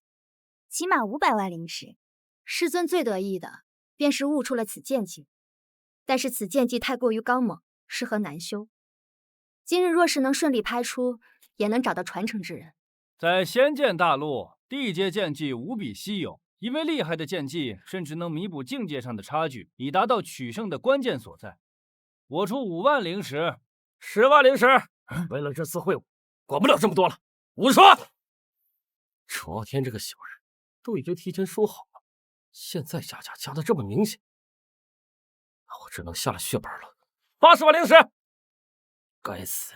起码500万灵石。师尊最得意的便是悟出了此剑技，但是此剑技太过于刚猛，适合难修。今日若是能顺利拍出，也能找到传承之人。在仙剑大陆，地阶剑技无比稀有，一位厉害的剑技甚至能弥补境界上的差距，以达到取胜的关键所在。我出5万灵石，10万灵石。为了这次会武，管不了这么多了，50万。昨天这个小人都已经提前说好了，现在加价加的这么明显，我只能下了血本了。80万灵石。该死，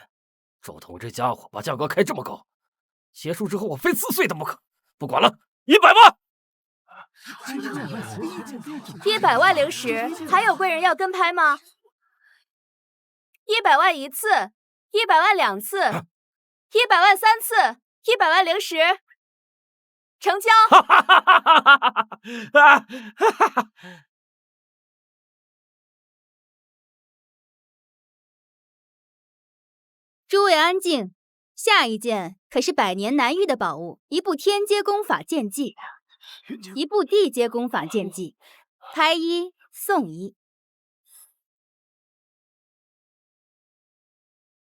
周通这家伙把价格开这么高，结束之后我非撕碎他不可。不管了，100万。100万灵石，还有贵人要跟拍吗？100万一次，100万2次，100万3次，100万灵石，成交。诸位安静，下一件可是百年难遇的宝物，一部天阶功法剑技，一部地阶功法剑技，拍1送1。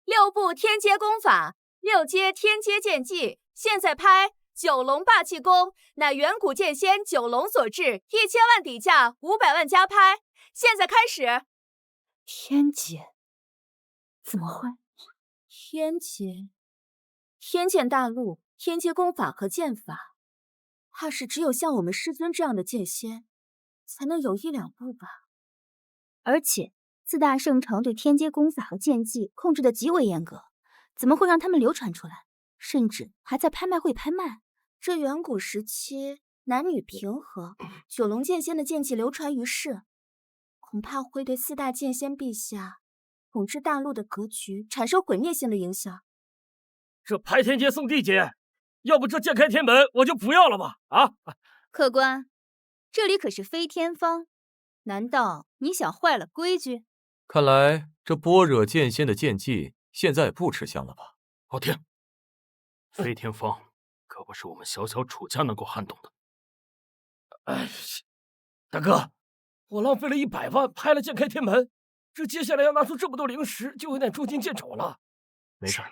6部天阶功法，6阶天阶剑技，现在拍九龙霸气功，乃远古剑仙九龙所制，1000万底价，500万加拍，现在开始。天阶？怎么会？天阶，天剑大陆天阶功法和剑法，怕是只有像我们师尊这样的剑仙，才能有1、2部吧。而且四大圣城对天阶功法和剑技控制的极为严格，怎么会让他们流传出来？甚至还在拍卖会拍卖。这远古时期男女平和，九龙剑仙的剑技流传于世，恐怕会对4大剑仙陛下统治大陆的格局产生毁灭性的影响。这拍天阶送地阶，要不这剑开天门我就不要了吧？啊！客官，这里可是飞天坊，难道你想坏了规矩？看来这般若剑仙的剑技现在不吃香了吧？好听，飞天坊可不是我们小小楚家能够撼动的。哎，大哥，我浪费了100万拍了剑开天门，这接下来要拿出这么多灵石，就有点捉襟见肘了。没事，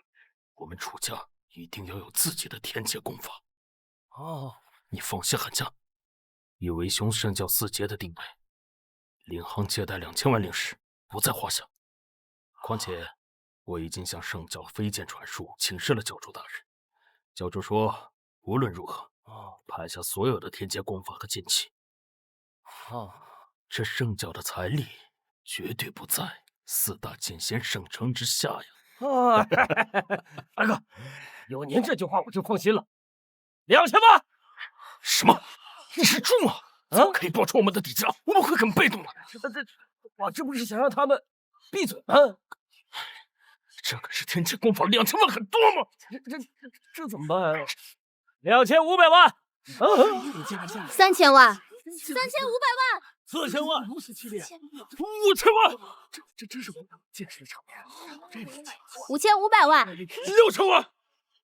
我们楚家一定要有自己的天阶功法。哦，你放心喊价，以为雄圣教4阶的定位，领航借贷2000万灵石不在话下。况且我已经向圣教飞剑传书请示了教主大人，教主说无论如何拍下所有的天阶功法和剑气。这圣教的财力绝对不在4大剑仙圣城之下呀！大哥，有您这句话我就放心了。2000万！什么？你是猪吗？怎么可以报出我们的底价？我们会很被动的。我这不是想让他们闭嘴吗？这可是天阶功法，2000万很多吗？这怎么办啊？2500万！3000万！3500万！4000万！5000万！这真是见识的场面。5500万！6000万！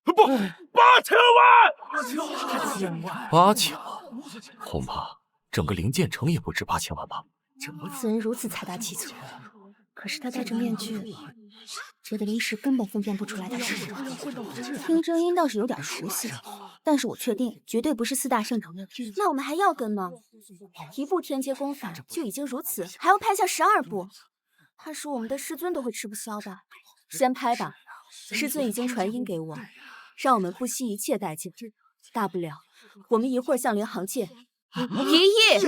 不，8000万！8000万，恐怕整个灵剑城也不止8000万吧？此人如此财大气粗，可是他戴着面具，学的灵石根本分辨不出来它是什么。听声音倒是有点熟悉，但是我确定绝对不是四大圣城。那我们还要跟吗？一部天阶功法就已经如此，还要拍下12部，怕是我们的师尊都会吃不消的。先拍吧，师尊已经传音给我，让我们不惜一切代价，大不了我们一会儿向灵行借1亿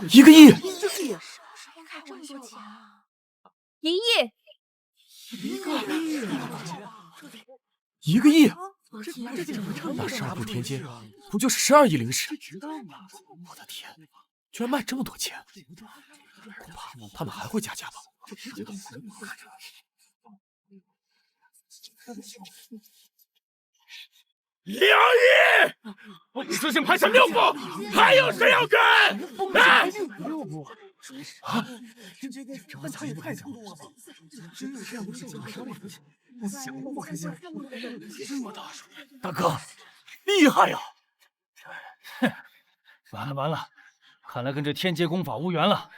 ，1个亿，1亿，1个亿，那12部天阶不就是12亿灵石？我的天，居然卖这么多钱！恐怕他们还会加价吧？2亿！事情拍成6部，还有谁要跟？哎！大哥，厉害呀！完了，看来跟这天阶功法无缘了。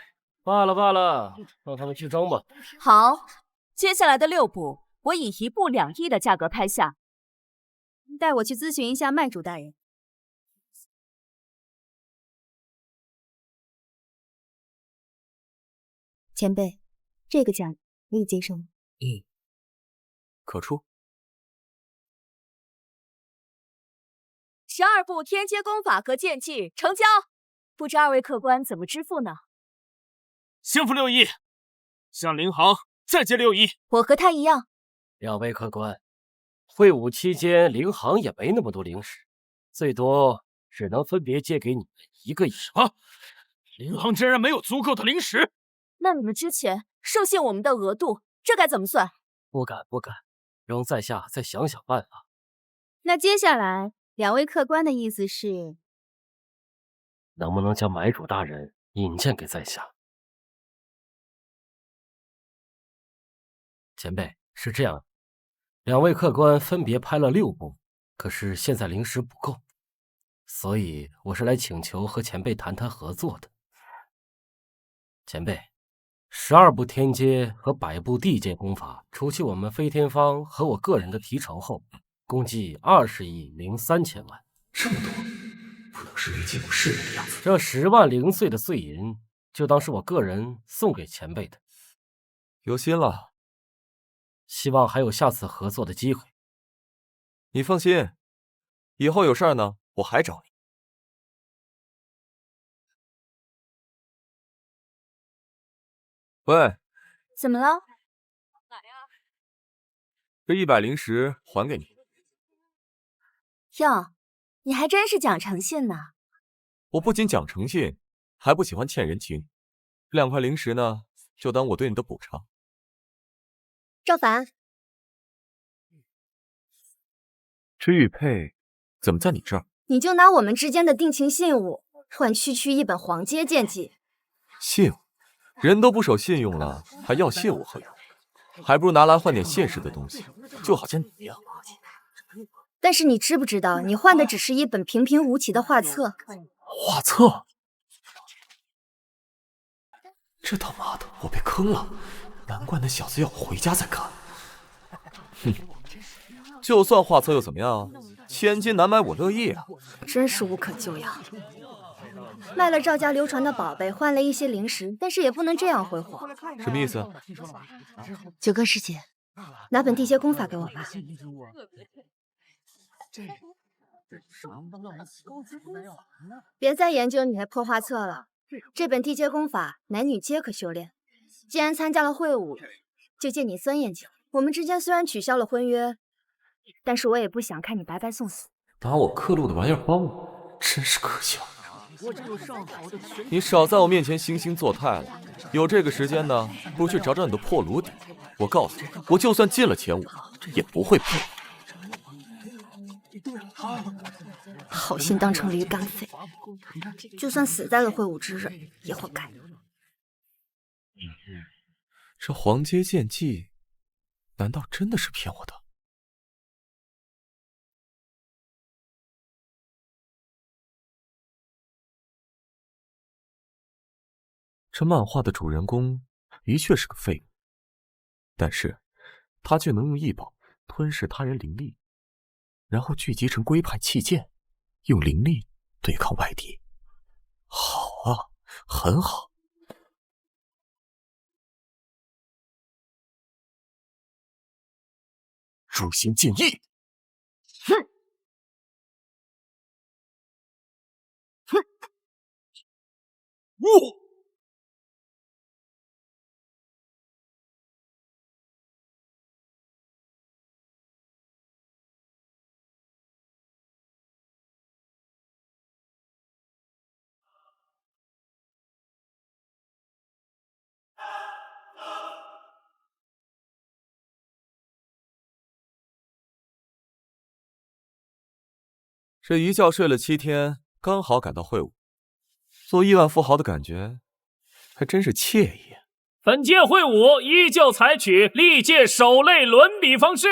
罢了，让他们去争吧。好，接下来的6部，我以1部2亿的价格拍下。带我去咨询一下麦主大人。前辈，这个价可以接受吗？可出。 12部天阶功法和剑技成交，不知2位客官怎么支付呢？先付6亿，向灵行再借6亿。我和他一样。 2位客官，会武期间灵行也没那么多灵石，最多只能分别借给你们1个亿。什么？灵行竟然没有足够的灵石？那你们之前授信我们的额度，这该怎么算？不敢，容在下再想想办法。那接下来2位客官的意思是，能不能将买主大人引荐给在下？前辈，是这样，2位客官分别拍了6部，可是现在灵石不够，所以我是来请求和前辈谈谈合作的。前辈，12部天阶和100部地阶功法，除去我们飞天方和我个人的提成后，共计20亿零3000万。这么多，不能是没见过世面的样子。这10万零碎的碎银，就当是我个人送给前辈的。有心了，希望还有下次合作的机会。你放心，以后有事儿呢，我还找你。喂，怎么了？这100灵石还给你。哟，你还真是讲诚信呢。我不仅讲诚信，还不喜欢欠人情。这2块灵石呢，就当我对你的补偿。赵凡，这玉佩怎么在你这儿？你就拿我们之间的定情信物换区一本黄阶剑技。信物？人都不守信用了，还要信物何用？还不如拿来换点现实的东西，就好像你一样。但是你知不知道，你换的只是一本平平无奇的画册。画册？这他妈的，我被坑了！难怪那小子要我回家再看。哼，就算画册又怎么样？千金难买我乐意啊！真是无可救药。卖了赵家流传的宝贝，换了一些灵石，但是也不能这样挥霍。什么意思？九哥师姐，拿本地阶功法给我吧。别再研究你那破画册了，这本地阶功法男女皆可修炼。既然参加了会武，就借你孙眼睛。我们之间虽然取消了婚约，但是我也不想看你白白送死。把我刻录的玩意儿还我，真是可笑。你少在我面前惺惺作态了。有这个时间呢，不如去找找你的破炉底。我告诉你，我就算进了前5，也不会破。好心当成驴肝肺，就算死在了会武之日，也活该。这黄阶剑技，难道真的是骗我的？这漫画的主人公的确是个废物，但是他却能用异宝吞噬他人灵力，然后聚集成龟派气剑，用灵力对抗外敌。好啊，很好。诛仙剑意。哼！哼！我。这一觉睡了7天，刚好赶到会武，做亿万富豪的感觉还真是惬意。本届会武依旧采取历届首类轮比方式，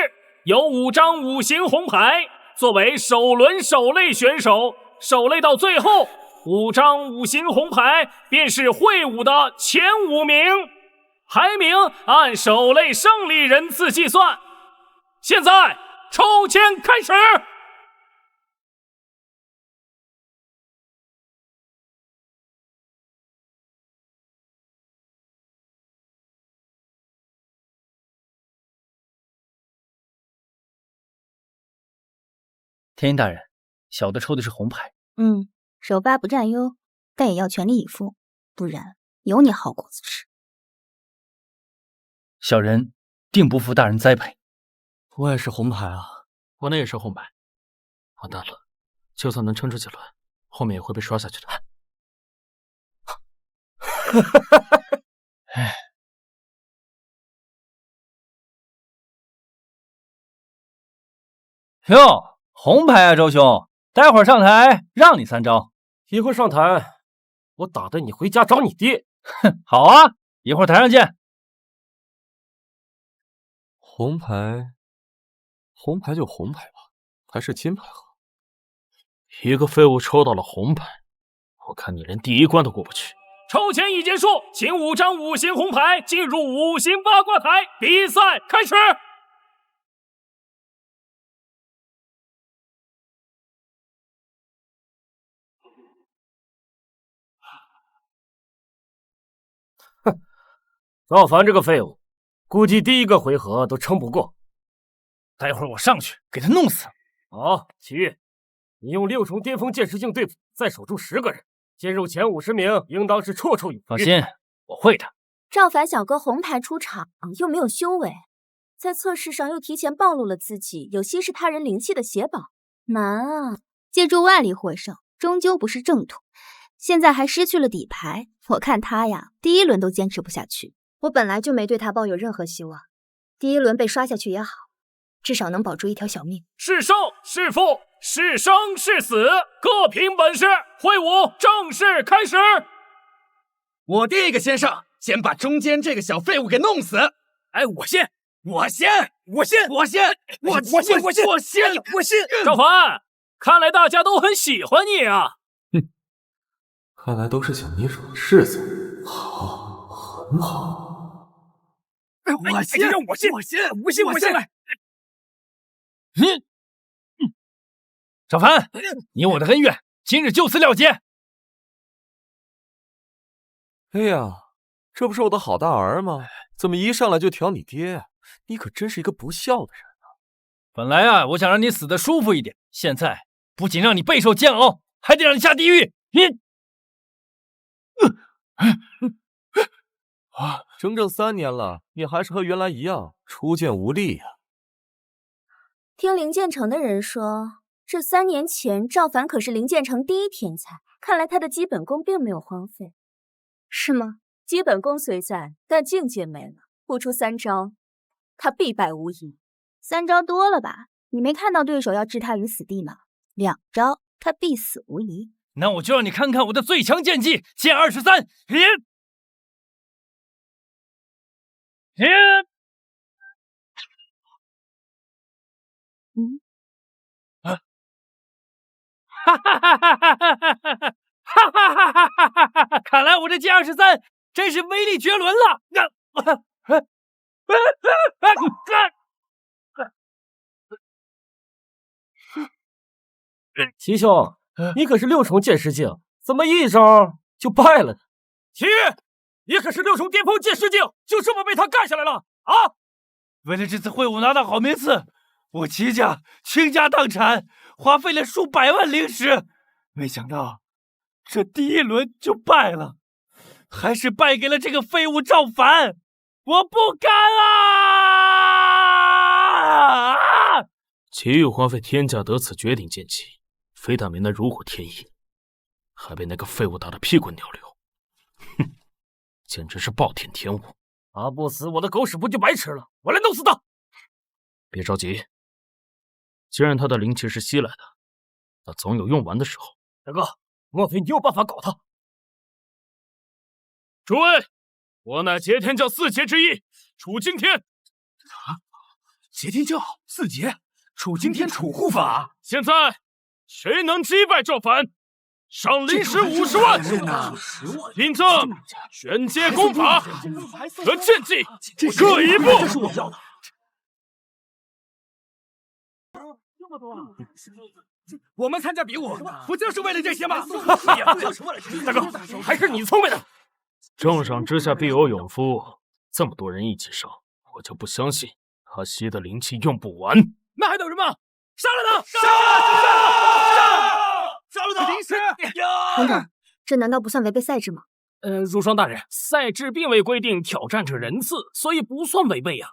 有5张5行红牌作为首轮首类选手，首类到最后5张5行红牌便是会武的前5名，排名按首类胜利人次计算。现在抽签开始。天音大人，小的抽的是红牌。手八不占优，但也要全力以赴，不然有你好果子吃。小人定不负大人栽培。我也是红牌啊，我那也是红牌。完蛋了，就算能撑出几轮，后面也会被刷下去的。唉。哟。红牌啊，周兄，待会儿上台让你3招。一会儿上台，我打的你回家找你爹。哼，好啊，一会儿台上见。红牌，红牌就红牌吧，还是金牌好。一个废物抽到了红牌，我看你连第1关都过不去。抽签已结束，请5张5行红牌进入5行八卦台，比赛开始。赵凡这个废物，估计第1个回合都撑不过。待会儿我上去给他弄死。好，祁煜，你用6重巅峰剑士境对付，再守住10个人，进入前50名，应当是绰绰有余。放心，我会的。赵凡小哥红牌出场，又没有修为，在测试上又提前暴露了自己有稀释他人灵气的邪宝，难啊！借助外力获胜，终究不是正途。现在还失去了底牌，我看他呀，第1轮都坚持不下去。我本来就没对他抱有任何希望，第1轮被刷下去也好，至少能保住一条小命。是胜是负，是生是死，各凭本事。会武正式开始。我第一个先上，先把中间这个小废物给弄死。哎，我先。赵凡，看来大家都很喜欢你啊。看来都是想你惹的柿子。好，很好。我先来。赵凡，你我的恩怨今日就此了结。哎呀，这不是我的好大儿吗？怎么一上来就挑你爹啊？你可真是一个不孝的人啊！本来啊，我想让你死得舒服一点，现在不仅让你备受煎熬，还得让你下地狱。整整3年了，你还是和原来一样出剑无力呀。听灵剑城的人说，这3年前赵凡可是灵剑城第1天才，看来他的基本功并没有荒废。是吗？基本功虽在，但境界没了，不出3招，他必败无疑。3招多了吧？你没看到对手要置他于死地吗？2招，他必死无疑。那我就让你看看我的最强剑技剑23。看来我这剑23真是威力绝伦了。齐兄，你可是6重剑师境，怎么一招就败了呢？齐，你可是6重巅峰剑师境，就这么被他干下来了啊！为了这次会武拿到好名次，我齐家倾家荡产，花费了数百万灵石，没想到这第1轮就败了，还是败给了这个废物赵凡，我不甘啊！齐玉花费天价得此绝顶剑气，非但没能如虎添翼，还被那个废物打得屁滚尿流，哼，简直是暴殄天物。打不死我的狗屎不就白吃了？我来弄死他！别着急，既然他的灵气是吸来的，那总有用完的时候。大哥，莫非你有办法搞他？诸位，我乃劫天教4杰之一楚惊天。劫天教4杰，楚惊天楚护法。现在谁能击败赵凡，赏灵石50万，并赠玄阶功法和剑技各一部。这是我要的。这么多，我们参加比武不就是为了这些吗？大哥，还是你聪明的。重赏之下必有勇夫，这么多人一起上，我就不相信他吸的灵气用不完。那还等什么？杀了他！杀了他！灵石！等等，这难道不算违背赛制吗？如霜大人，赛制并未规定挑战者人次，所以不算违背呀。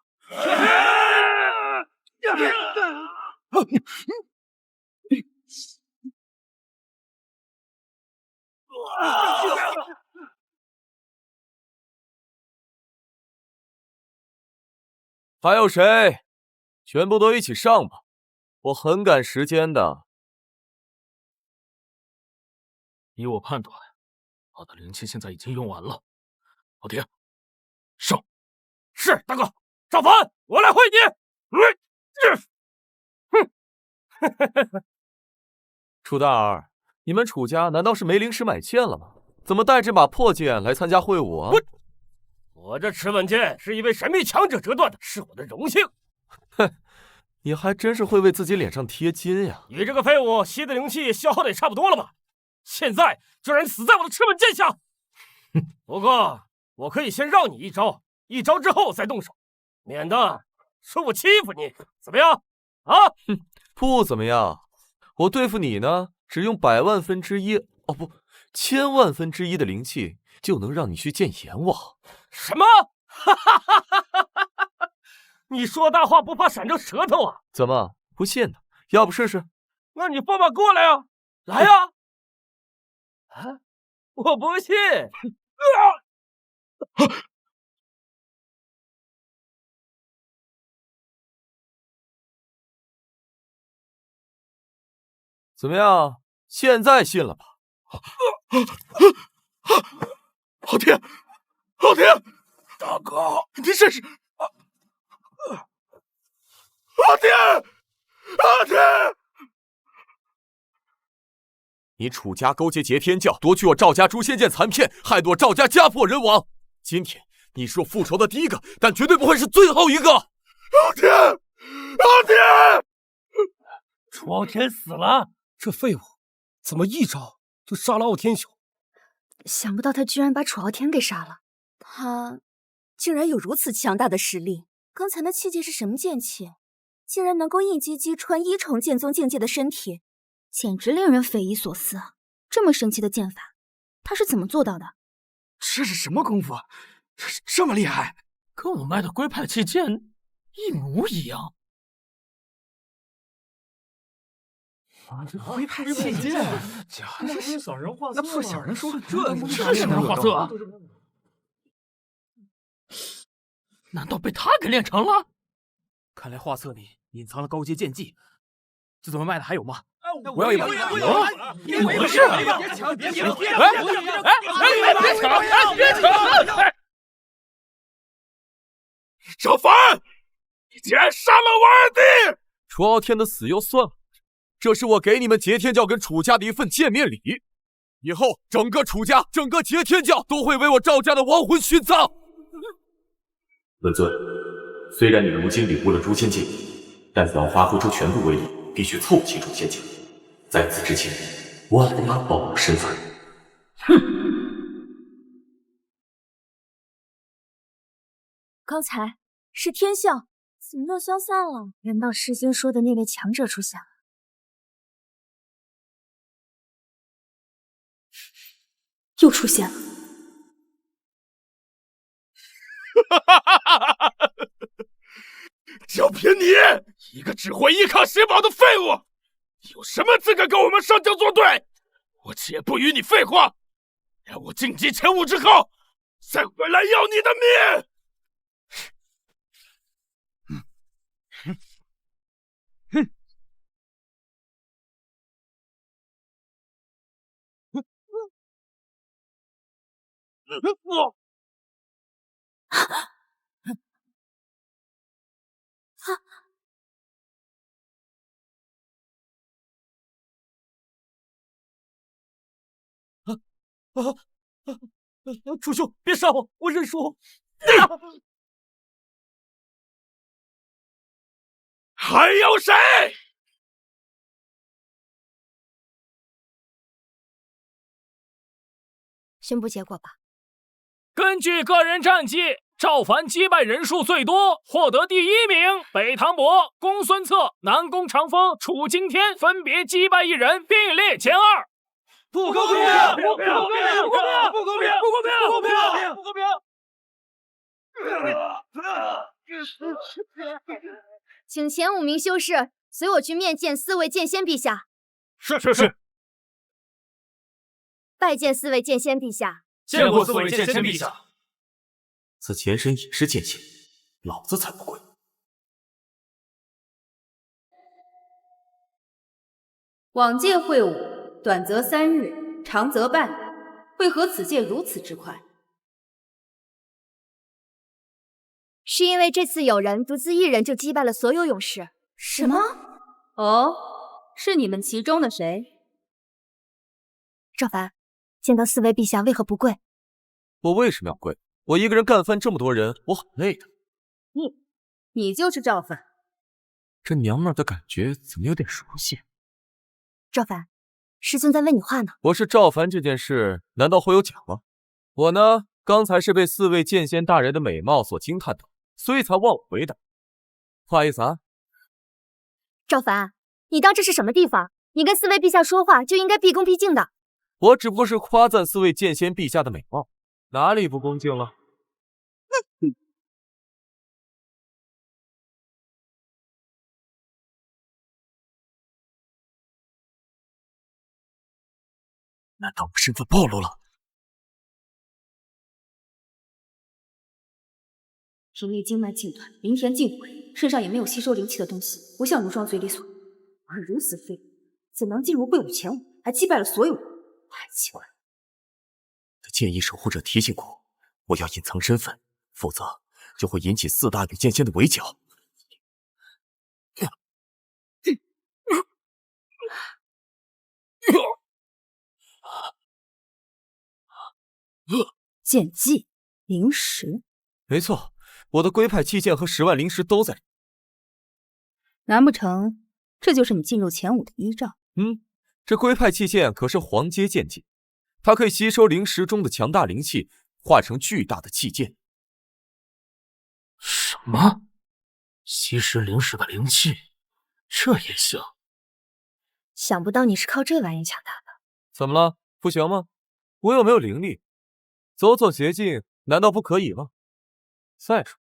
还有谁？全部都一起上吧，我很赶时间的。依我判断，他的灵气现在已经用完了。老铁，上！是大哥，赵凡，我来会你。楚大儿，你们楚家难道是没灵石买剑了吗？怎么带这把破剑来参加会武啊？我这持稳剑是一位神秘强者折断的，是我的荣幸。哼，你还真是会为自己脸上贴金呀！与这个废物吸的灵气消耗的也差不多了吧？现在就让你死在我的持稳剑下。不过我可以先让你一招，一招之后再动手，免得说我欺负你，怎么样？啊？哼，不怎么样。我对付你呢，只用100万分之一，哦不，1000万分之一的灵气，就能让你去见阎王。什么？你说大话不怕闪着舌头啊？怎么不信呢？要不试试？那你放马过来呀！来呀！啊！我不信！怎么样？现在信了吧？老天，老天！大哥，你这是……老天，老天！你楚家勾结劫天教，夺取我赵家诛仙剑残片，害得我赵家家破人亡。今天你是我复仇的第一个，但绝对不会是最后一个。老天，老天！楚傲天死了，这废物怎么一招就杀了傲天兄？想不到他居然把楚傲天给杀了。他竟然有如此强大的实力！刚才那气剑是什么剑气？竟然能够一击击穿1重剑宗境界的身体，简直令人匪夷所思啊！这么神奇的剑法，他是怎么做到的？这是什么功夫？这么厉害，跟我卖的龟派气剑一模一样。龟派气剑，那是小人画策，那破小人说这是什么画策啊？难道被他给练成了？看来画册里隐藏了高阶剑技，这怎么卖的还有吗？我要一把！我是！别抢！别抢！别抢！赵凡，你竟然杀了我二弟！楚傲天的死又算了，这是我给你们劫天教跟楚家的一份见面礼。以后整个楚家、整个劫天教都会为我赵家的亡魂殉葬。本尊，虽然你如今领悟了诛仙剑，但想要发挥出全部威力，必须凑齐诛仙剑。在此之前，我来他暴露身份。刚才是天象，怎么又消散了？难道师尊说的那位强者出现了？又出现了。就凭你一个只会依靠石宝的废物，有什么资格跟我们上将作对？我且不与你废话，让我晋级前5之后，再回来要你的命！楚兄，别杀我，我认输。还有谁？宣布结果吧。根据个人战绩，赵凡击败人数最多，获得第1名。北唐伯、公孙策、南宫长风、楚惊天分别击败1人，并列前2。不公平！不公平！不公平！不公平！不公平！不公平！不公平！请前5名修士随我去面见4位剑仙陛下。是。拜见4位剑仙陛下。见过4位剑仙陛下。此前身也是剑仙，老子才不跪。往届会武，短则3日，长则半年，为何此届如此之快？是因为这次有人独自1人就击败了所有勇士。什么？哦，是你们其中的谁？赵凡，见到4位陛下为何不跪？我为什么要跪？我一个人干翻这么多人，我很累的。你就是赵凡。这娘们儿的感觉怎么有点熟悉？赵凡，师尊在问你话呢。我是赵凡这件事，难道会有假吗？我呢，刚才是被4位剑仙大人的美貌所惊叹到，所以才忘了回答。不好意思啊。赵凡，你当这是什么地方？你跟4位陛下说话就应该毕恭毕敬的。我只不过是夸赞4位剑仙陛下的美貌，哪里不恭敬了？难道我身份暴露了？灵力经脉尽断，灵田尽毁，身上也没有吸收灵气的东西，不像如霜嘴里所言。而如此废物，怎能进入会武前5，还击败了所有人？太奇怪了。剑翼守护者提醒过我要隐藏身份，否则就会引起4大女剑仙的围剿。剑技、灵石，没错，我的龟派器剑和10万灵石都在。难不成这就是你进入前5的依仗？这龟派器剑可是黄阶剑技，它可以吸收灵石中的强大灵气，化成巨大的器剑。什么？吸食灵石的灵气，这也行？想不到你是靠这玩意强大的。怎么了？不行吗？我又没有灵力，走走捷径难道不可以吗？再说，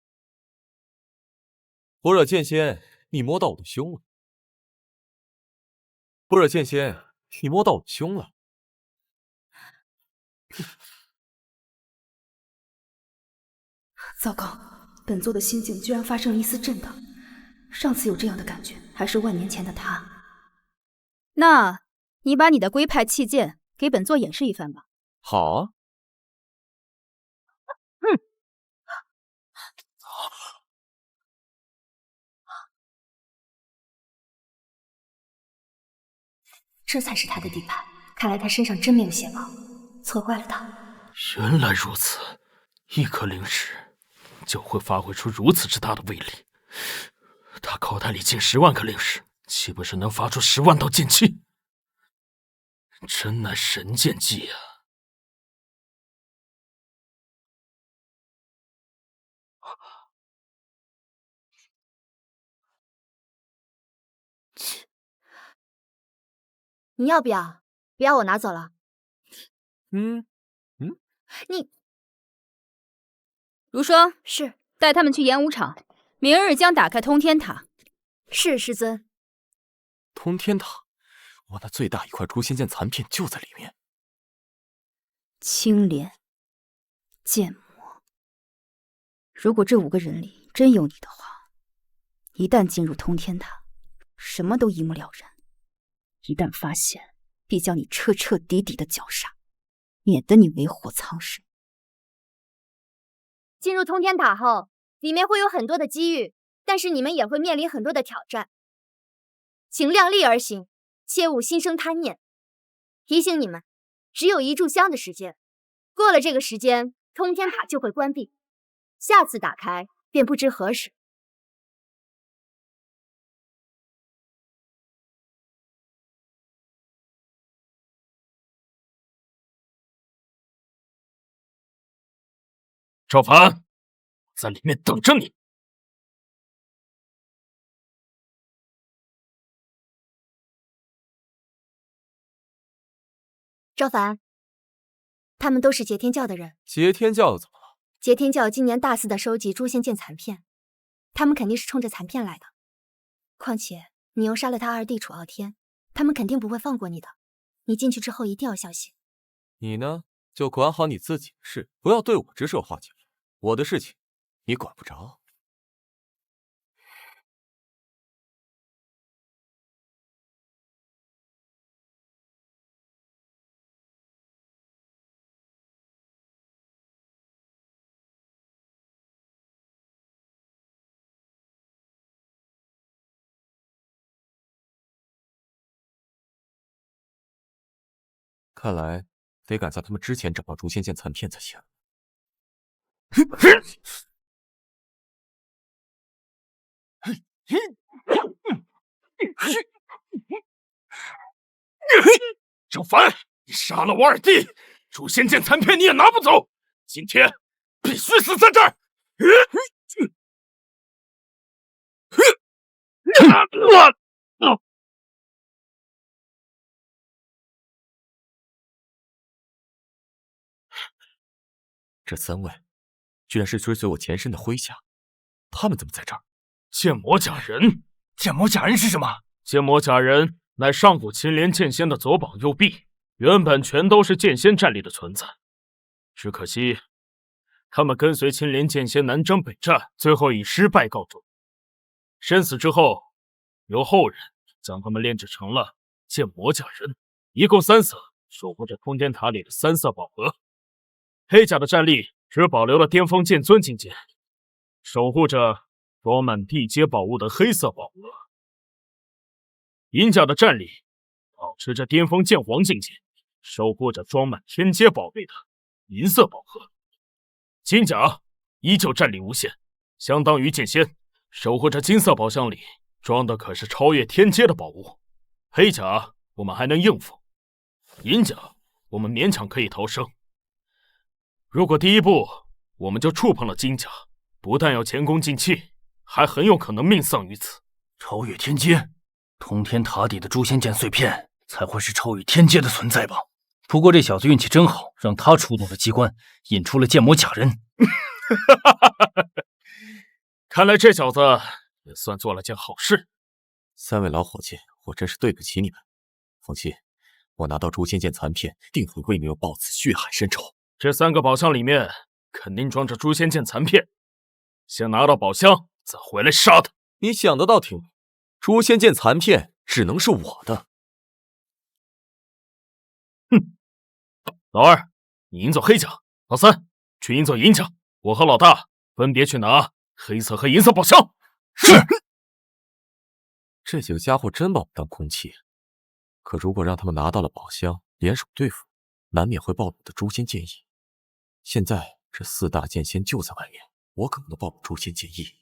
般若剑仙，你摸到我的胸了。般若剑仙，你摸到我的胸了。糟糕，本座的心境居然发生了一丝震荡。上次有这样的感觉，还是万年前的他。那你把你的龟派器剑给本座演示一番吧。好啊。这才是他的地盘，看来他身上真没有邪宝，错怪了他。原来如此，一颗灵石就会发挥出如此之大的威力。他口袋里进10万颗灵石，岂不是能发出10万道剑气？真乃神剑技啊！你要不要？不要我拿走了。你如霜是带他们去演武场，明日将打开通天塔。是，师尊。通天塔，我那最大一块诛仙剑残片就在里面。青莲、剑魔，如果这5个人里真有你的话，一旦进入通天塔，什么都一目了然。一旦发现，必将你彻彻底底的绞杀，免得你为祸苍生。进入通天塔后，里面会有很多的机遇，但是你们也会面临很多的挑战，请量力而行，切勿心生贪念。提醒你们，只有1炷香的时间，过了这个时间，通天塔就会关闭，下次打开便不知何时。赵凡，我在里面等着你。赵凡，他们都是劫天教的人。劫天教又怎么了？劫天教今年大肆的收集诛仙剑残片，他们肯定是冲着残片来的。况且你又杀了他二弟楚傲天，他们肯定不会放过你的。你进去之后一定要小心。你呢，就管好你自己的事，不要对我指手画脚。我的事情，你管不着。看来得赶在他们之前找到诛仙剑残片才行。赵凡，你杀了我二弟，诛仙剑残片你也拿不走，今天必须死在这儿！这3位居然是追随我前身的麾下，他们怎么在这儿？剑魔假人，剑魔假人是什么？剑魔假人乃上古青莲剑仙的左膀右臂，原本全都是剑仙战力的存在，只可惜他们跟随青莲剑仙南征北战，最后以失败告终。身死之后，由后人将他们炼制成了剑魔假人，一共3色，守护着通天塔里的3色宝盒。黑甲的战力只保留了巅峰剑尊境界，守护着装满地阶宝物的黑色宝盒。银甲的战力保持着巅峰剑皇境界，守护着装满天阶宝贝的银色宝盒。金甲依旧战力无限，相当于剑仙，守护着金色宝箱里装的可是超越天阶的宝物。黑甲我们还能应付，银甲我们勉强可以逃生。如果第一步我们就触碰了金甲，不但要前功尽弃，还很有可能命丧于此。超越天阶，通天塔底的诛仙剑碎片才会是超越天阶的存在吧？不过这小子运气真好，让他触动了机关，引出了剑魔假人。看来这小子也算做了件好事。3位老伙计，我真是对不起你们。放心，我拿到诛仙剑残片，定会为你们报此血海深仇。这3个宝箱里面肯定装着诛仙剑残片，先拿到宝箱，再回来杀他。你想的倒挺美，诛仙剑残片只能是我的。哼，老二，你引走黑甲；老三，去引走银甲。我和老大分别去拿黑色和银色宝箱。是。这几个家伙真把我当空气，可如果让他们拿到了宝箱，联手对付，难免会暴露我的诛仙剑意。现在这4大剑仙就在外面，我可不能暴露诛仙剑意。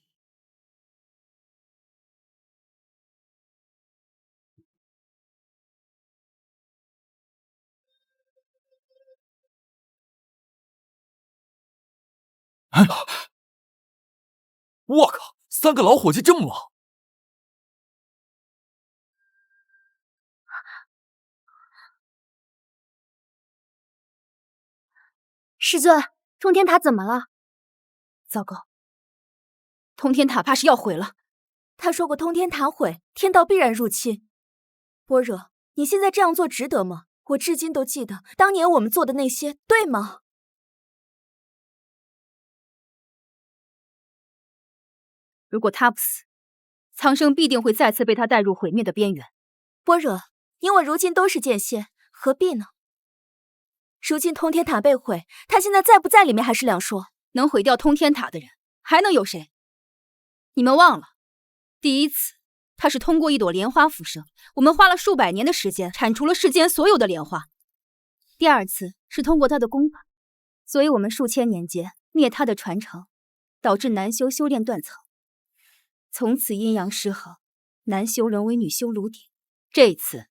我靠，3个老伙计这么猛！师尊，通天塔怎么了？糟糕，通天塔怕是要毁了。他说过，通天塔毁，天道必然入侵。般若，你现在这样做值得吗？我至今都记得当年我们做的那些，对吗？如果他不死，苍生必定会再次被他带入毁灭的边缘。般若，你我如今都是剑仙，何必呢？如今通天塔被毁，他现在在不在里面还是两说。能毁掉通天塔的人，还能有谁？你们忘了，第一次他是通过一朵莲花复生，我们花了数百年的时间铲除了世间所有的莲花。第二次是通过他的功法，所以我们数千年间灭他的传承，导致男修修炼断层，从此阴阳失衡，男修沦为女修炉鼎。这一次，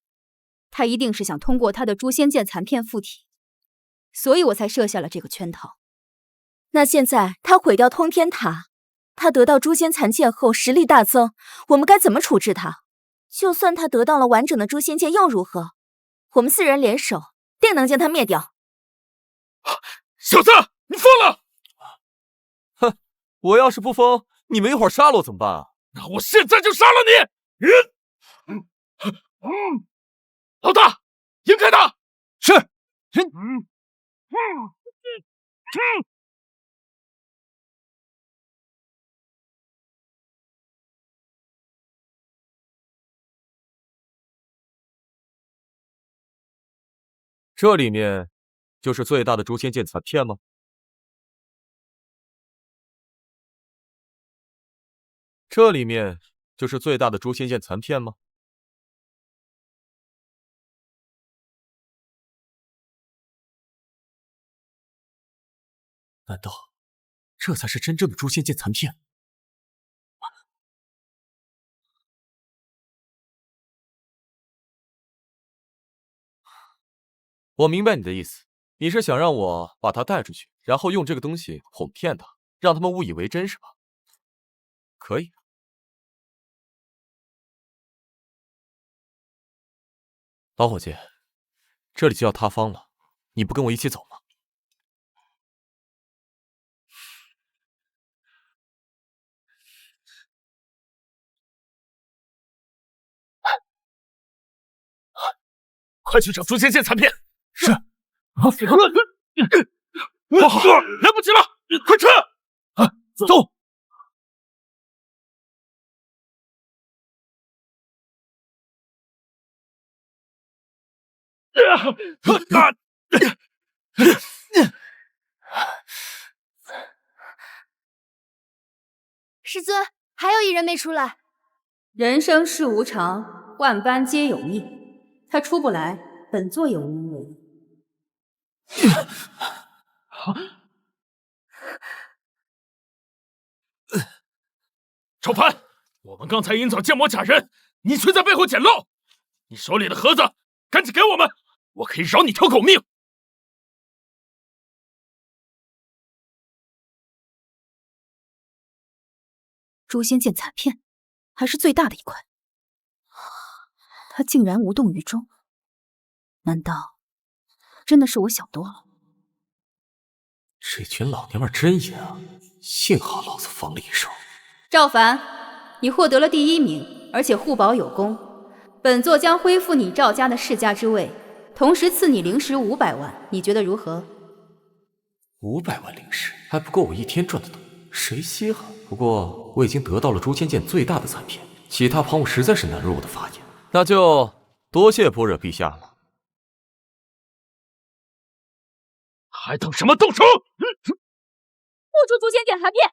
他一定是想通过他的诛仙剑残片附体，所以我才设下了这个圈套。那现在他毁掉通天塔，他得到诛仙残剑后实力大增，我们该怎么处置他？就算他得到了完整的诛仙剑又如何？我们4人联手，定能将他灭掉。小子，你疯了！哼，我要是不疯，你们一会儿杀了我怎么办啊？那我现在就杀了你！老大，引开他！是。这里面就是最大的诛仙剑残片吗？这里面就是最大的诛仙剑残片吗？难道这才是真正的诛仙剑残片？我明白你的意思，你是想让我把他带出去，然后用这个东西哄骗他，让他们误以为真，是吧？可以。老伙计，这里就要塌方了，你不跟我一起走吗？快去找诛仙剑残片！是。不好，来不及了，快撤！走。师尊，还有一人没出来。人生事无常，万般皆有命。他出不来，本座也无能为力。赵凡，我们刚才引走剑魔假人，你却在背后捡漏。你手里的盒子，赶紧给我们，我可以饶你条狗命。诛仙剑残片，还是最大的一块。他竟然无动于衷，难道真的是我想多了？这群老娘们真淫啊！幸好老子防了一手。赵凡，你获得了第1名，而且互保有功。本座将恢复你赵家的世家之位，同时赐你灵石500万，你觉得如何？500万灵石还不够我一天赚的多，谁稀罕？不过我已经得到了诛仙剑最大的残片，其他旁骛实在是难入我的法眼。那就多谢般若陛下了。还等什么？动手！付出诛仙剑残片！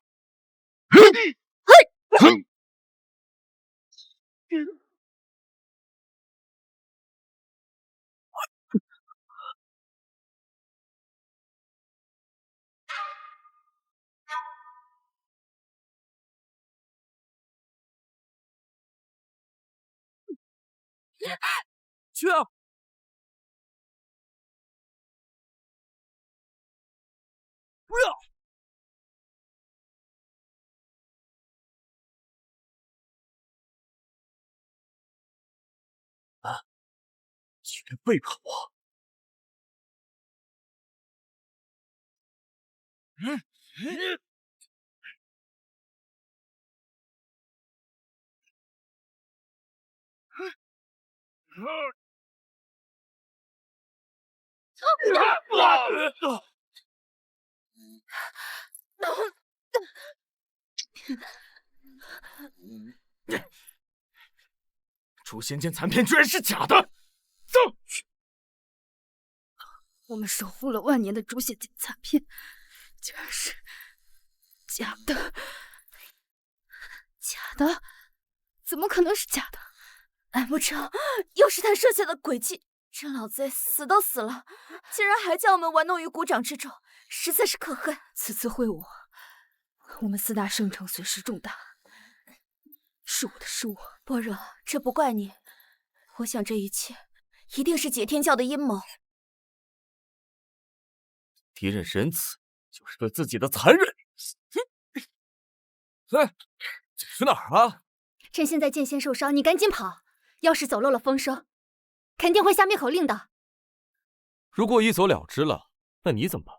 去啊！不要！们居然背叛我！诛仙剑残片居然是假的！走！我们守护了万年的诛仙剑残片，竟然是假的！假的？怎么可能是假的？难不成又是他设下的诡计？这老贼死都死了，竟然还将我们玩弄于股掌之中，实在是可恨。此次会晤，我们4大圣城损失重大，是我的失误。般若，这不怪你。我想这一切一定是解天教的阴谋。敌人仁慈，就是对自己的残忍。哎，这是哪儿啊？趁现在剑仙受伤，你赶紧跑。要是走漏了风声，肯定会下灭口令的。如果一走了之了，那你怎么办？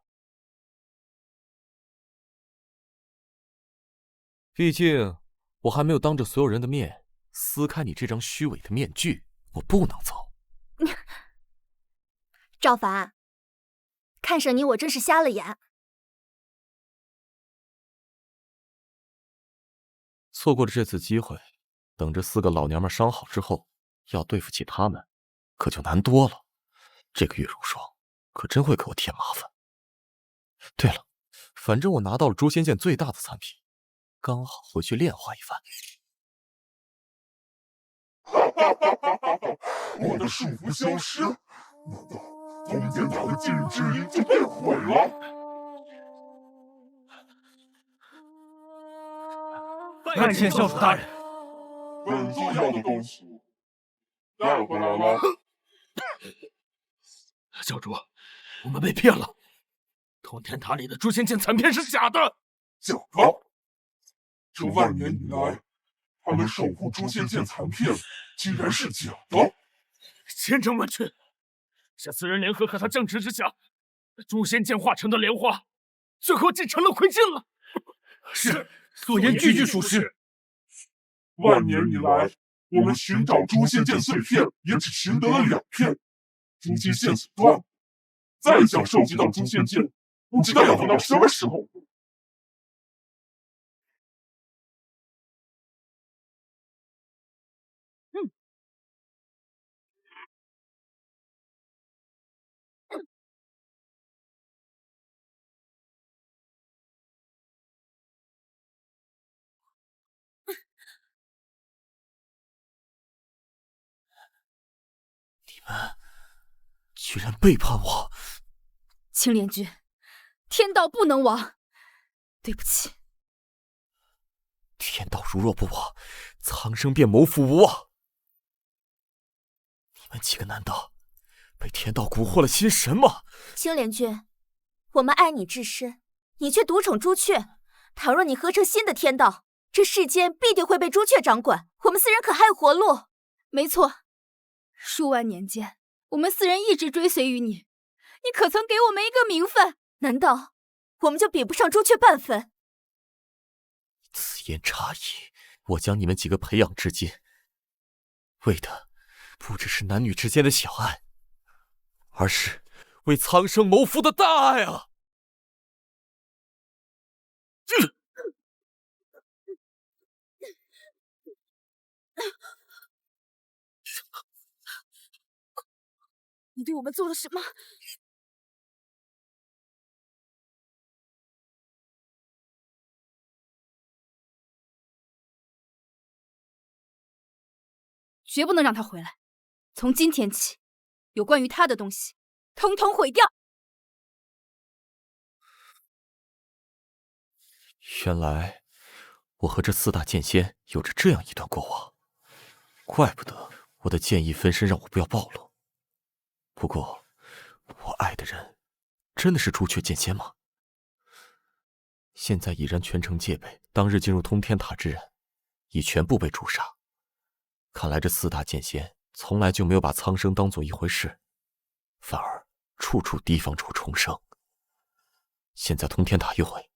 毕竟我还没有当着所有人的面撕开你这张虚伪的面具，我不能走。赵凡，看上你我真是瞎了眼。错过了这次机会，等这4个老娘们伤好之后，要对付起他们，可就难多了。这个月如霜可真会给我添麻烦。对了，反正我拿到了诛仙剑最大的残品，刚好回去炼化一番。我的束缚消失，难道通天塔的禁制之音就被毁了？拜见教主大人。本座要的东西带回来了。教主，我们被骗了，通天塔里的诛仙剑残片是假的。假的？这万年以来，他们守护诛仙剑残片，竟然是假的！千真万确，是4人联合和他争执之下，诛仙剑化成的莲花，最后竟成了灰烬了。是，所言句句属实。万年以来，我们寻找诛仙剑碎片，也只寻得了2片。诛仙线索断，再想收集到诛仙剑，不知道要等到什么时候。你们居然背叛我！青莲君，天道不能亡，对不起。天道如若不亡，苍生便谋父无望。你们几个难道被天道蛊惑了心神吗？青莲君，我们爱你至深，你却独宠朱雀。倘若你合成新的天道，这世间必定会被朱雀掌管，我们4人可还有活路？没错，数万年间，我们4人一直追随于你，你可曾给我们一个名分？难道我们就比不上朱雀半分？此言差矣，我将你们几个培养至今，为的不只是男女之间的小爱，而是为苍生谋福的大爱啊！你对我们做了什么？绝不能让他回来。从今天起，有关于他的东西，统统毁掉。原来我和这4大剑仙有着这样一段过往，怪不得我的剑意分身让我不要暴露。不过，我爱的人真的是朱雀剑仙吗？现在已然全城戒备，当日进入通天塔之人已全部被诛杀。看来这4大剑仙从来就没有把苍生当做一回事，反而处处提防着我重生。现在通天塔一毁，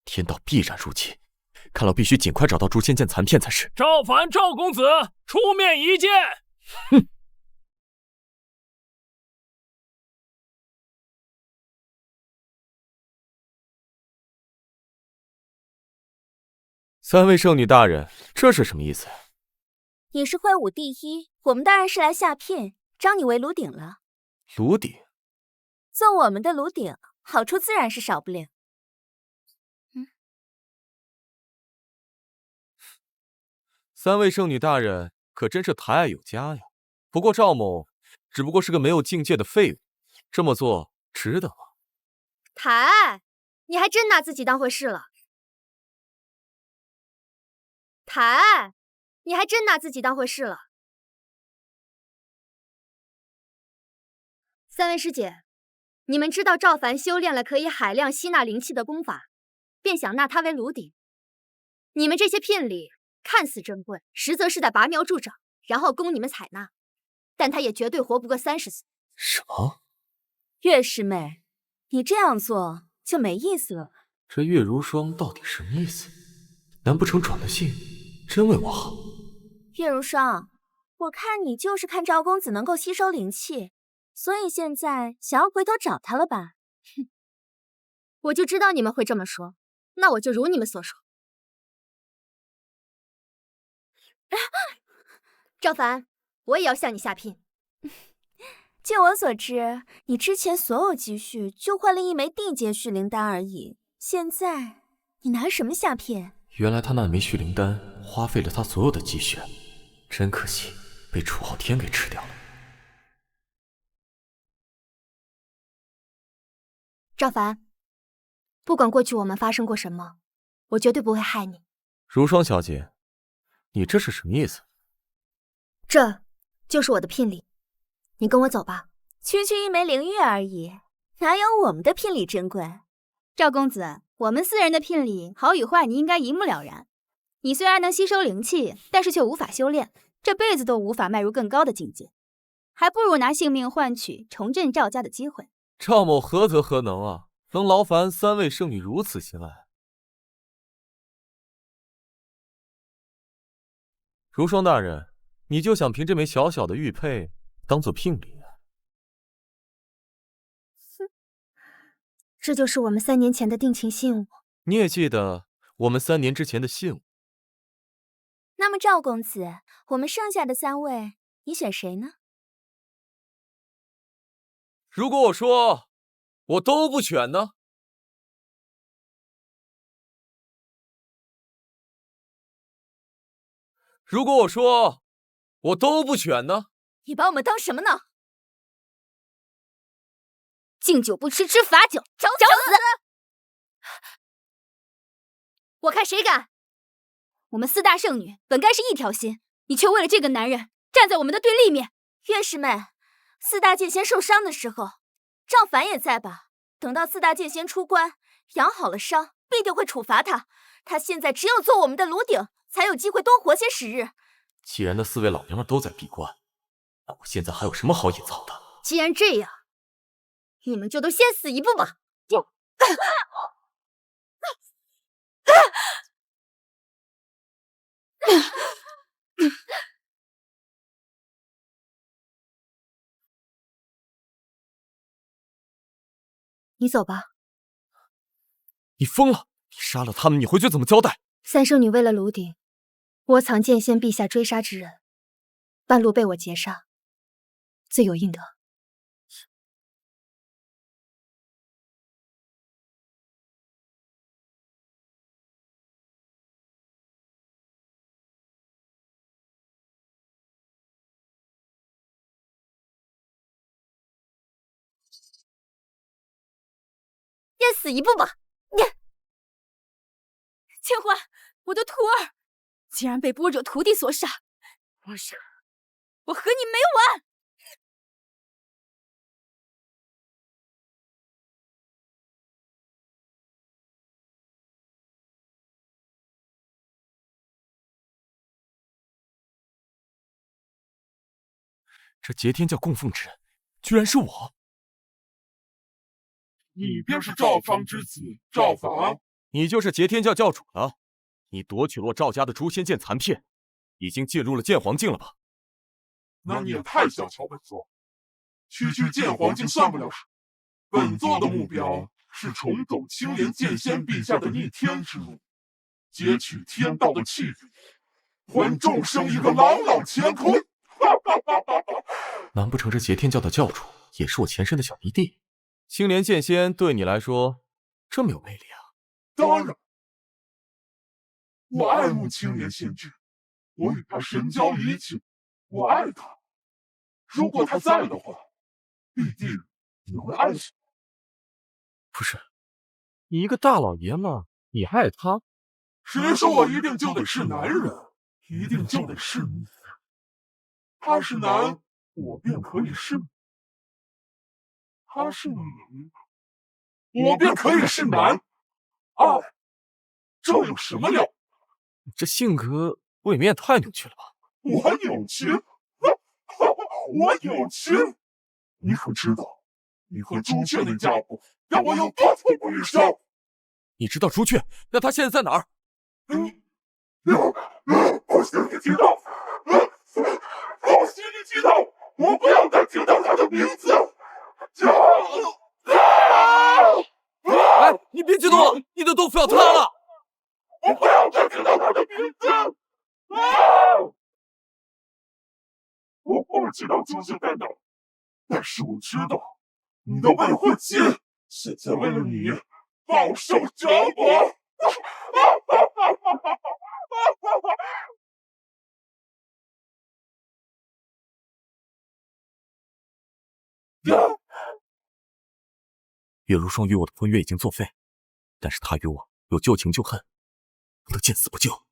天道必然入侵，看来必须尽快找到诛仙剑残片才是。赵凡，赵公子出面一见。哼！三位圣女大人，这是什么意思？你是会武第一，我们当然是来下聘，招你为炉鼎了。炉鼎？做我们的炉鼎，好处自然是少不了。三位圣女大人可真是抬爱有加呀。不过赵某只不过是个没有境界的废物，这么做值得吗？抬爱，你还真拿自己当回事了。抬爱，你还真拿自己当回事了。三位师姐，你们知道赵凡修炼了可以海量吸纳灵气的功法，便想纳他为炉鼎。你们这些聘礼看似珍贵，实则是在拔苗助长，然后供你们采纳。但他也绝对活不过30岁。什么？月师妹，你这样做就没意思了。这月如霜到底什么意思？难不成转了性，真为我好？月如霜，我看你就是看赵公子能够吸收灵气，所以现在想要回头找他了吧？哼，我就知道你们会这么说，那我就如你们所说。赵凡，我也要向你下聘。据我所知，你之前所有积蓄就换了一枚地阶续灵丹而已，现在你拿什么下聘？原来他那枚续灵丹花费了他所有的积蓄，真可惜，被楚昊天给吃掉了。赵凡，不管过去我们发生过什么，我绝对不会害你。如霜小姐，你这是什么意思？这就是我的聘礼，你跟我走吧。区区一枚灵玉而已，哪有我们的聘礼珍贵？赵公子，我们4人的聘礼好与坏，你应该一目了然。你虽然能吸收灵气，但是却无法修炼，这辈子都无法迈入更高的境界，还不如拿性命换取重振赵家的机会。赵某何德何能啊，能劳烦3位圣女如此信赖？如霜大人，你就想凭这枚小小的玉佩当做聘礼？这就是我们3年前的定情信物。你也记得我们3年之前的信物？那么赵公子，我们剩下的3位，你选谁呢？如果我说我都不选呢？如果我说我都不选呢？你把我们当什么呢？敬酒不吃吃罚酒，找死！我看谁敢！我们4大圣女本该是一条心，你却为了这个男人站在我们的对立面。月师妹，4大剑仙受伤的时候，赵凡也在吧？等到4大剑仙出关，养好了伤，必定会处罚他。他现在只有做我们的炉鼎，才有机会多活些时日。既然那4位老娘们都在闭关，那我现在还有什么好隐藏的？既然这样，你们就都先死一步吧！你走吧。你疯了！你杀了他们，你回去怎么交代？3圣女为了炉鼎，窝藏剑仙陛下追杀之人，半路被我截杀，罪有应得。先死一步吧！千欢，我的徒儿竟然被波者徒弟所杀，我和你没完！这劫天教供奉之人，居然是我！你便是赵方之子赵凡，你就是劫天教教主了。你夺取了赵家的诛仙剑残片，已经进入了剑皇境了吧？那你也太小瞧本座，区剑皇境算不了什么。本座的目标是重走青莲剑仙陛下的逆天之路，截取天道的气运，还众生一个朗朗乾坤。难不成这劫天教的教主也是我前身的小迷弟？青莲剑仙对你来说这么有魅力啊？当然，我爱慕青莲仙君，我与他神交已久，我爱他。如果他在的话，必定也会爱上。不是，你一个大老爷们，你爱他？谁说我一定就得是男人？一定就得是女？他是男，我便可以是女；他是女，我便可以是男。爱，这有什么了？你这性格未免也太扭曲了吧？我扭曲？我扭曲？你可知道，你和朱雀那家伙让我有多痛不欲生？你知道朱雀？那他现在在哪儿？不许你听到！不许你听到！我不要再听到他的名字！哎，你别激动了，你的豆腐要塌了！我不要再听到他的名字！我不知道朱雀在哪，但是我知道你的未婚妻现在为了你饱受折磨。月如霜与我的婚约已经作废，但是他与我有旧情旧恨，不能见死不救。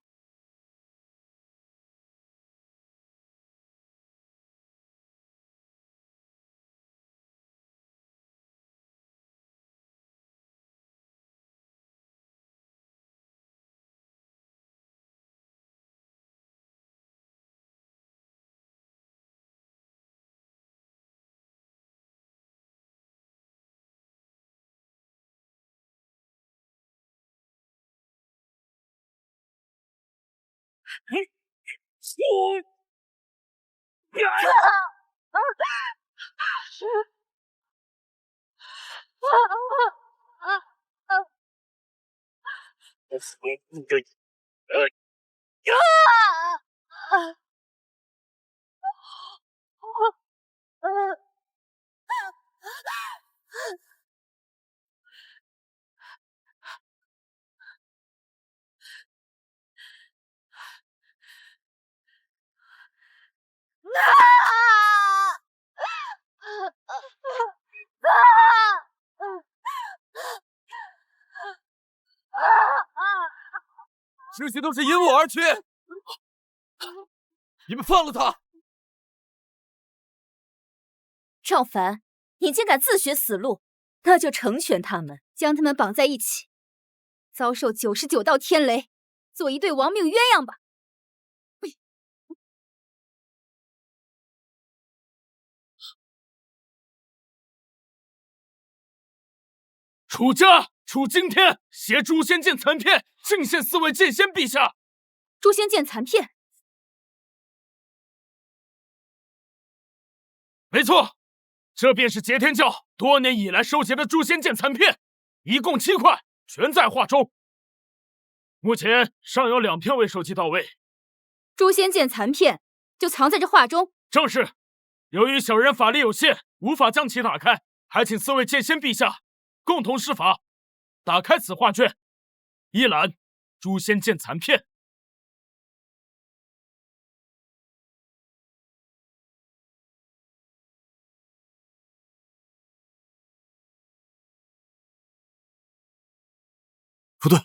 这些都是因我而去，你们放了他！赵凡，你竟敢自寻死路，那就成全他们，将他们绑在一起，遭受99道天雷，做一对亡命鸳鸯吧！楚家、楚惊天携诛仙剑残片进献4位剑仙陛下。诛仙剑残片？没错，这便是劫天教多年以来收集的诛仙剑残片，一共7块，全在画中。目前尚有2片未收集到位。诛仙剑残片就藏在这画中？正是。由于小人法力有限，无法将其打开，还请4位剑仙陛下共同施法，打开此画卷，一览诛仙剑残片。不对，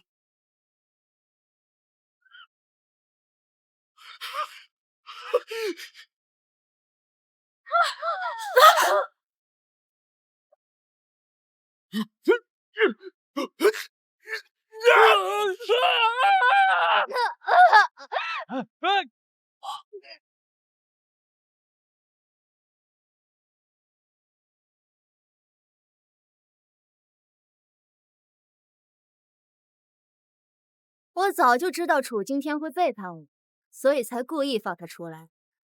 我早就知道楚今天会背叛我，所以才故意放他出来，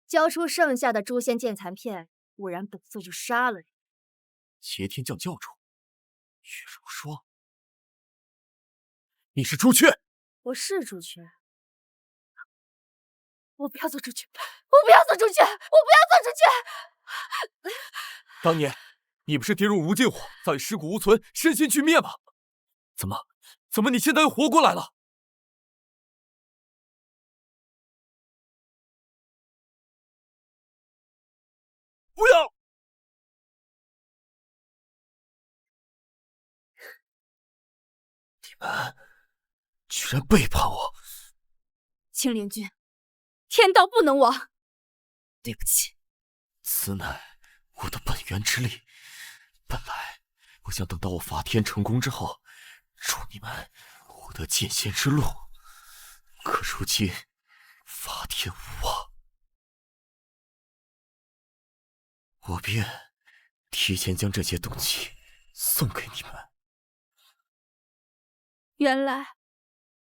交出剩下的诛仙剑残片，不然本座就杀了你。挟天教教主月如霜，你是朱雀？我是朱雀。我不要做朱雀，我不要做朱雀，我不要做朱雀！当年你不是跌入无尽火，早已尸骨无存，身心俱灭吗？怎么你现在又活过来了？不要！你们居然背叛我！青莲君，天道不能亡，对不起。此乃我的本源之力。本来我想等到我伐天成功之后，助你们获得剑仙之路，可如今伐天无望，我便提前将这些东西送给你们。原来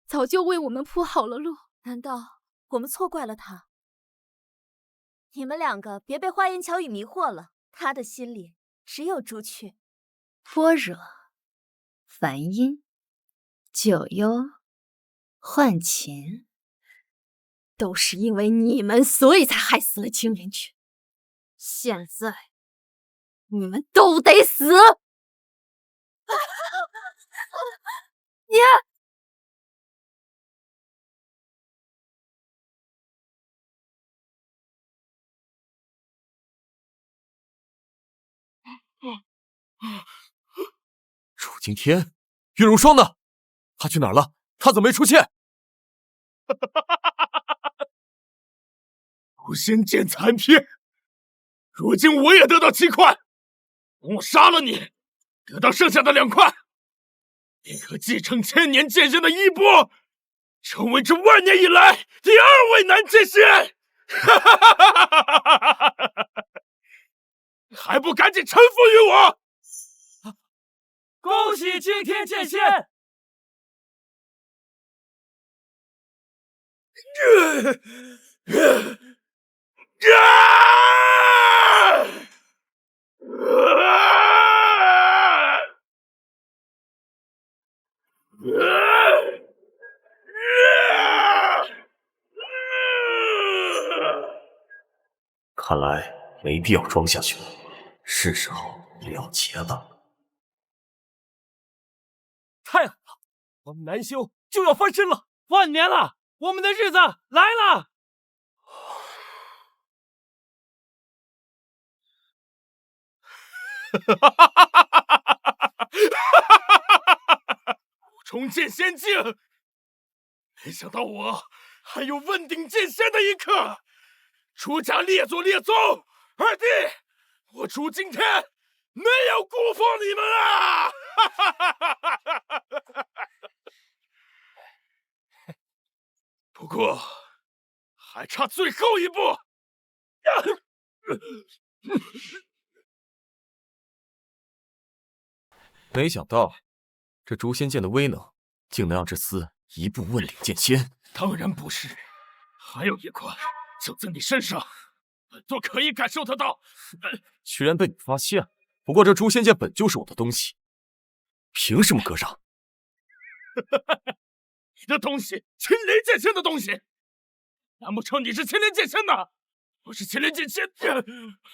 早就为我们铺好了路，难道我们错怪了他？你们两个别被花言巧语迷惑了，他的心里只有朱雀。般若、梵音、九幽、幻琴，都是因为你们，所以才害死了青莲君。现在你们都得死！你！楚惊天，月如霜呢？他去哪儿了？他怎么没出现？诛仙剑残片，如今我也得到7块，等我杀了你，得到剩下的2块，便可继承千年剑仙的衣钵，成为这万年以来第2位男剑仙。还不赶紧臣服于我！恭喜惊天剑仙！看来没必要装下去了，是时候了结了。太好了，我们南修就要翻身了！1年了，我们的日子来了！五重剑仙境，没想到我还有问鼎剑仙的一刻。楚家列祖列宗，二弟，我楚今天没有辜负你们啊！不过还差最后一步。没想到这诛仙剑的威能，竟能让这厮一步问鼎剑仙。当然不是，还有一块就在你身上，本座可以感受得到。居然被你发现了！不过这诛仙剑本就是我的东西，凭什么割让？你的东西，青莲剑仙的东西，难不成你是青莲剑仙呢？不是青莲剑仙，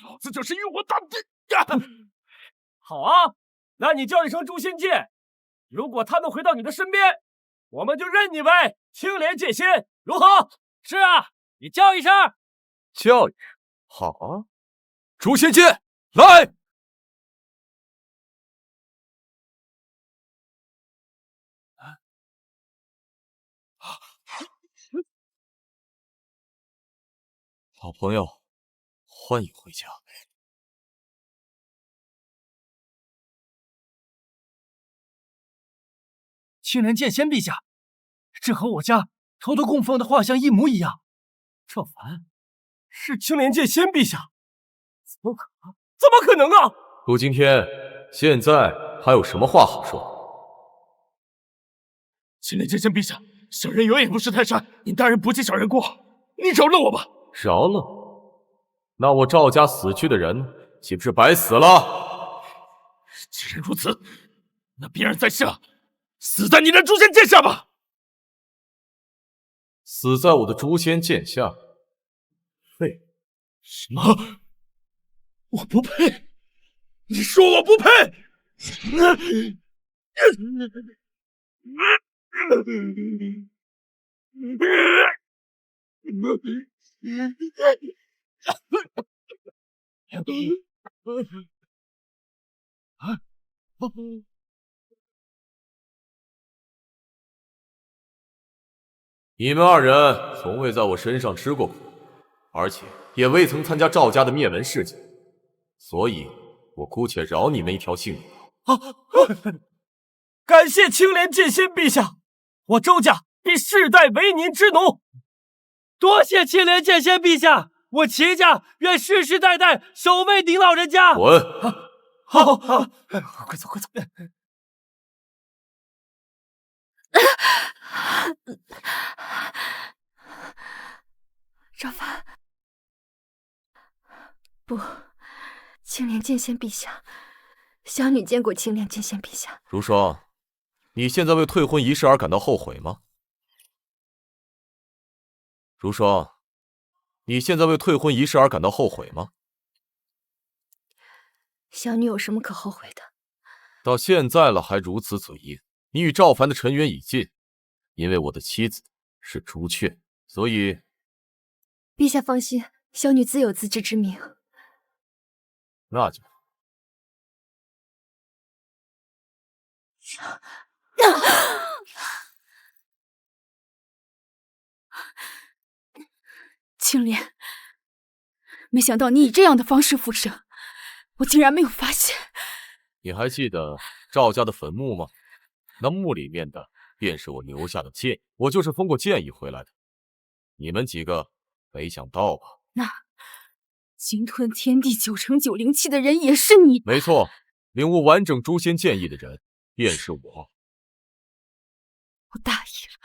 老子就是与火打拼！好啊，那你叫一声诛仙剑，如果他能回到你的身边，我们就认你为青莲剑仙，如何？是啊，你叫一声。叫一声，好啊！诛仙剑来！好朋友，欢迎回家。青莲剑仙陛下，这和我家偷偷供奉的画像一模一样。这凡是青莲剑仙陛下，怎么可能啊！楚惊天，现在还有什么话好说？青莲剑仙陛下，小人有眼不识泰山，您大人不计小人过，你饶了我吧。饶了？那我赵家死去的人岂不是白死了？既然如此，那必然在下死在你的诛仙剑下吧。死在我的诛仙剑下？废！什么？我不配？你说我不配？你们二人从未在我身上吃过苦，而且也未曾参加赵家的灭门事件，所以我姑且饶你们一条性命。感谢青莲剑仙陛下，我周家必世代为您之奴。多谢青莲剑仙陛下，我齐家愿世世代代守卫您老人家。滚！好，快走，快走。赵凡，不，青莲剑仙陛下，小女见过青莲剑仙陛下。如霜，你现在为退婚一事而感到后悔吗？如霜，你现在为退婚一事而感到后悔吗？小女有什么可后悔的？到现在了还如此嘴硬。你与赵凡的尘缘已尽，因为我的妻子是朱雀，所以陛下放心，小女自有自知之明。那就青莲，没想到你以这样的方式复生，我竟然没有发现。你还记得赵家的坟墓吗？那墓里面的便是我留下的剑意，我就是封过剑意回来的。你们几个没想到吧？那鲸吞天地9成9灵气的人也是你？没错，领悟完整诛仙剑意的人便是我。我大意了，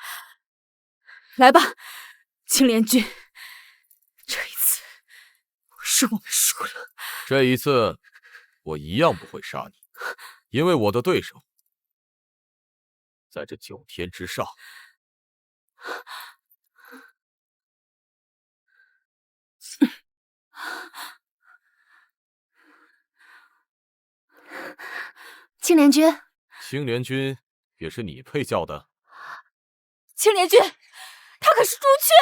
来吧，青莲君，这一次是我们输了。这一次我一样不会杀你，因为我的对手在这9天之上。青莲君，青莲君也是你配叫的？青莲君，他可是朱雀。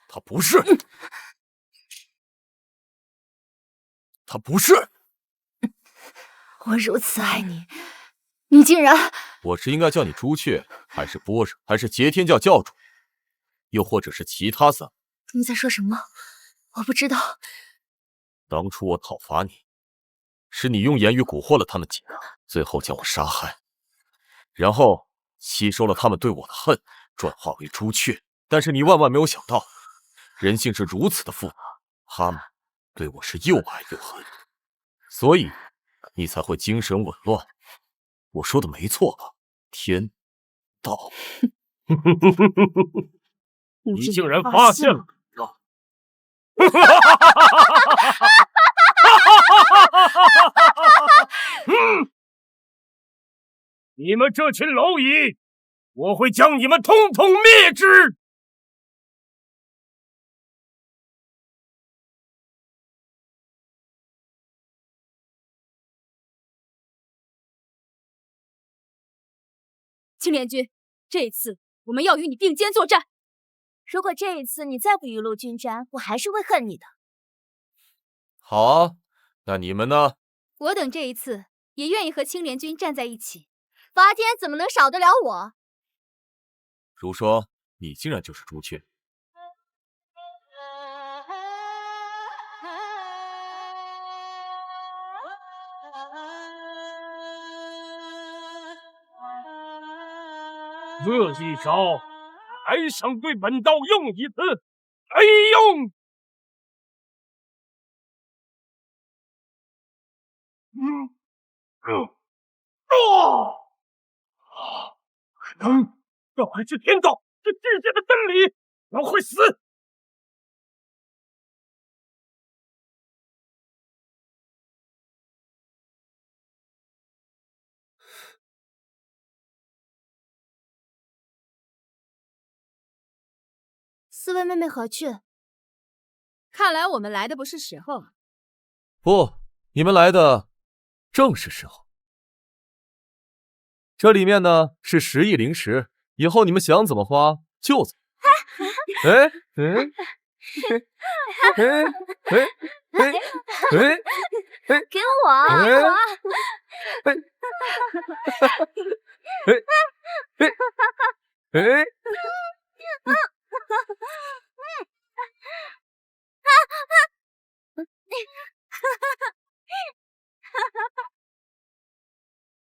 他不是，他不是。我如此爱你，你竟然……我是应该叫你朱雀，还是波惹，还是劫天教教主，又或者是其他3？你在说什么？我不知道。当初我讨伐你，是你用言语蛊惑了他们几个，最后将我杀害，然后吸收了他们对我的恨，转化为朱雀。但是你万万没有想到，人性是如此的复杂，他们对我是又爱又恨，所以你才会精神紊乱。我说的没错吧？天道。你竟然发现了！你们这群蝼蚁，我会将你们统统灭之！青莲君，这一次我们要与你并肩作战。如果这一次你再不雨露均沾，我还是会恨你的。好啊，那你们呢？我等这一次也愿意和青莲君站在一起。伐天怎么能少得了我？如霜，你竟然就是朱雀。这一招还想对本道用一次？没用！可能要还是天道这世界的真理，我会死。四位妹妹何去？看来我们来的不是时候。不，你们来的正是时候。这里面呢是10亿灵石，以后你们想怎么花就怎么花。哎哎哎哎哎哎！给我！给我！哎！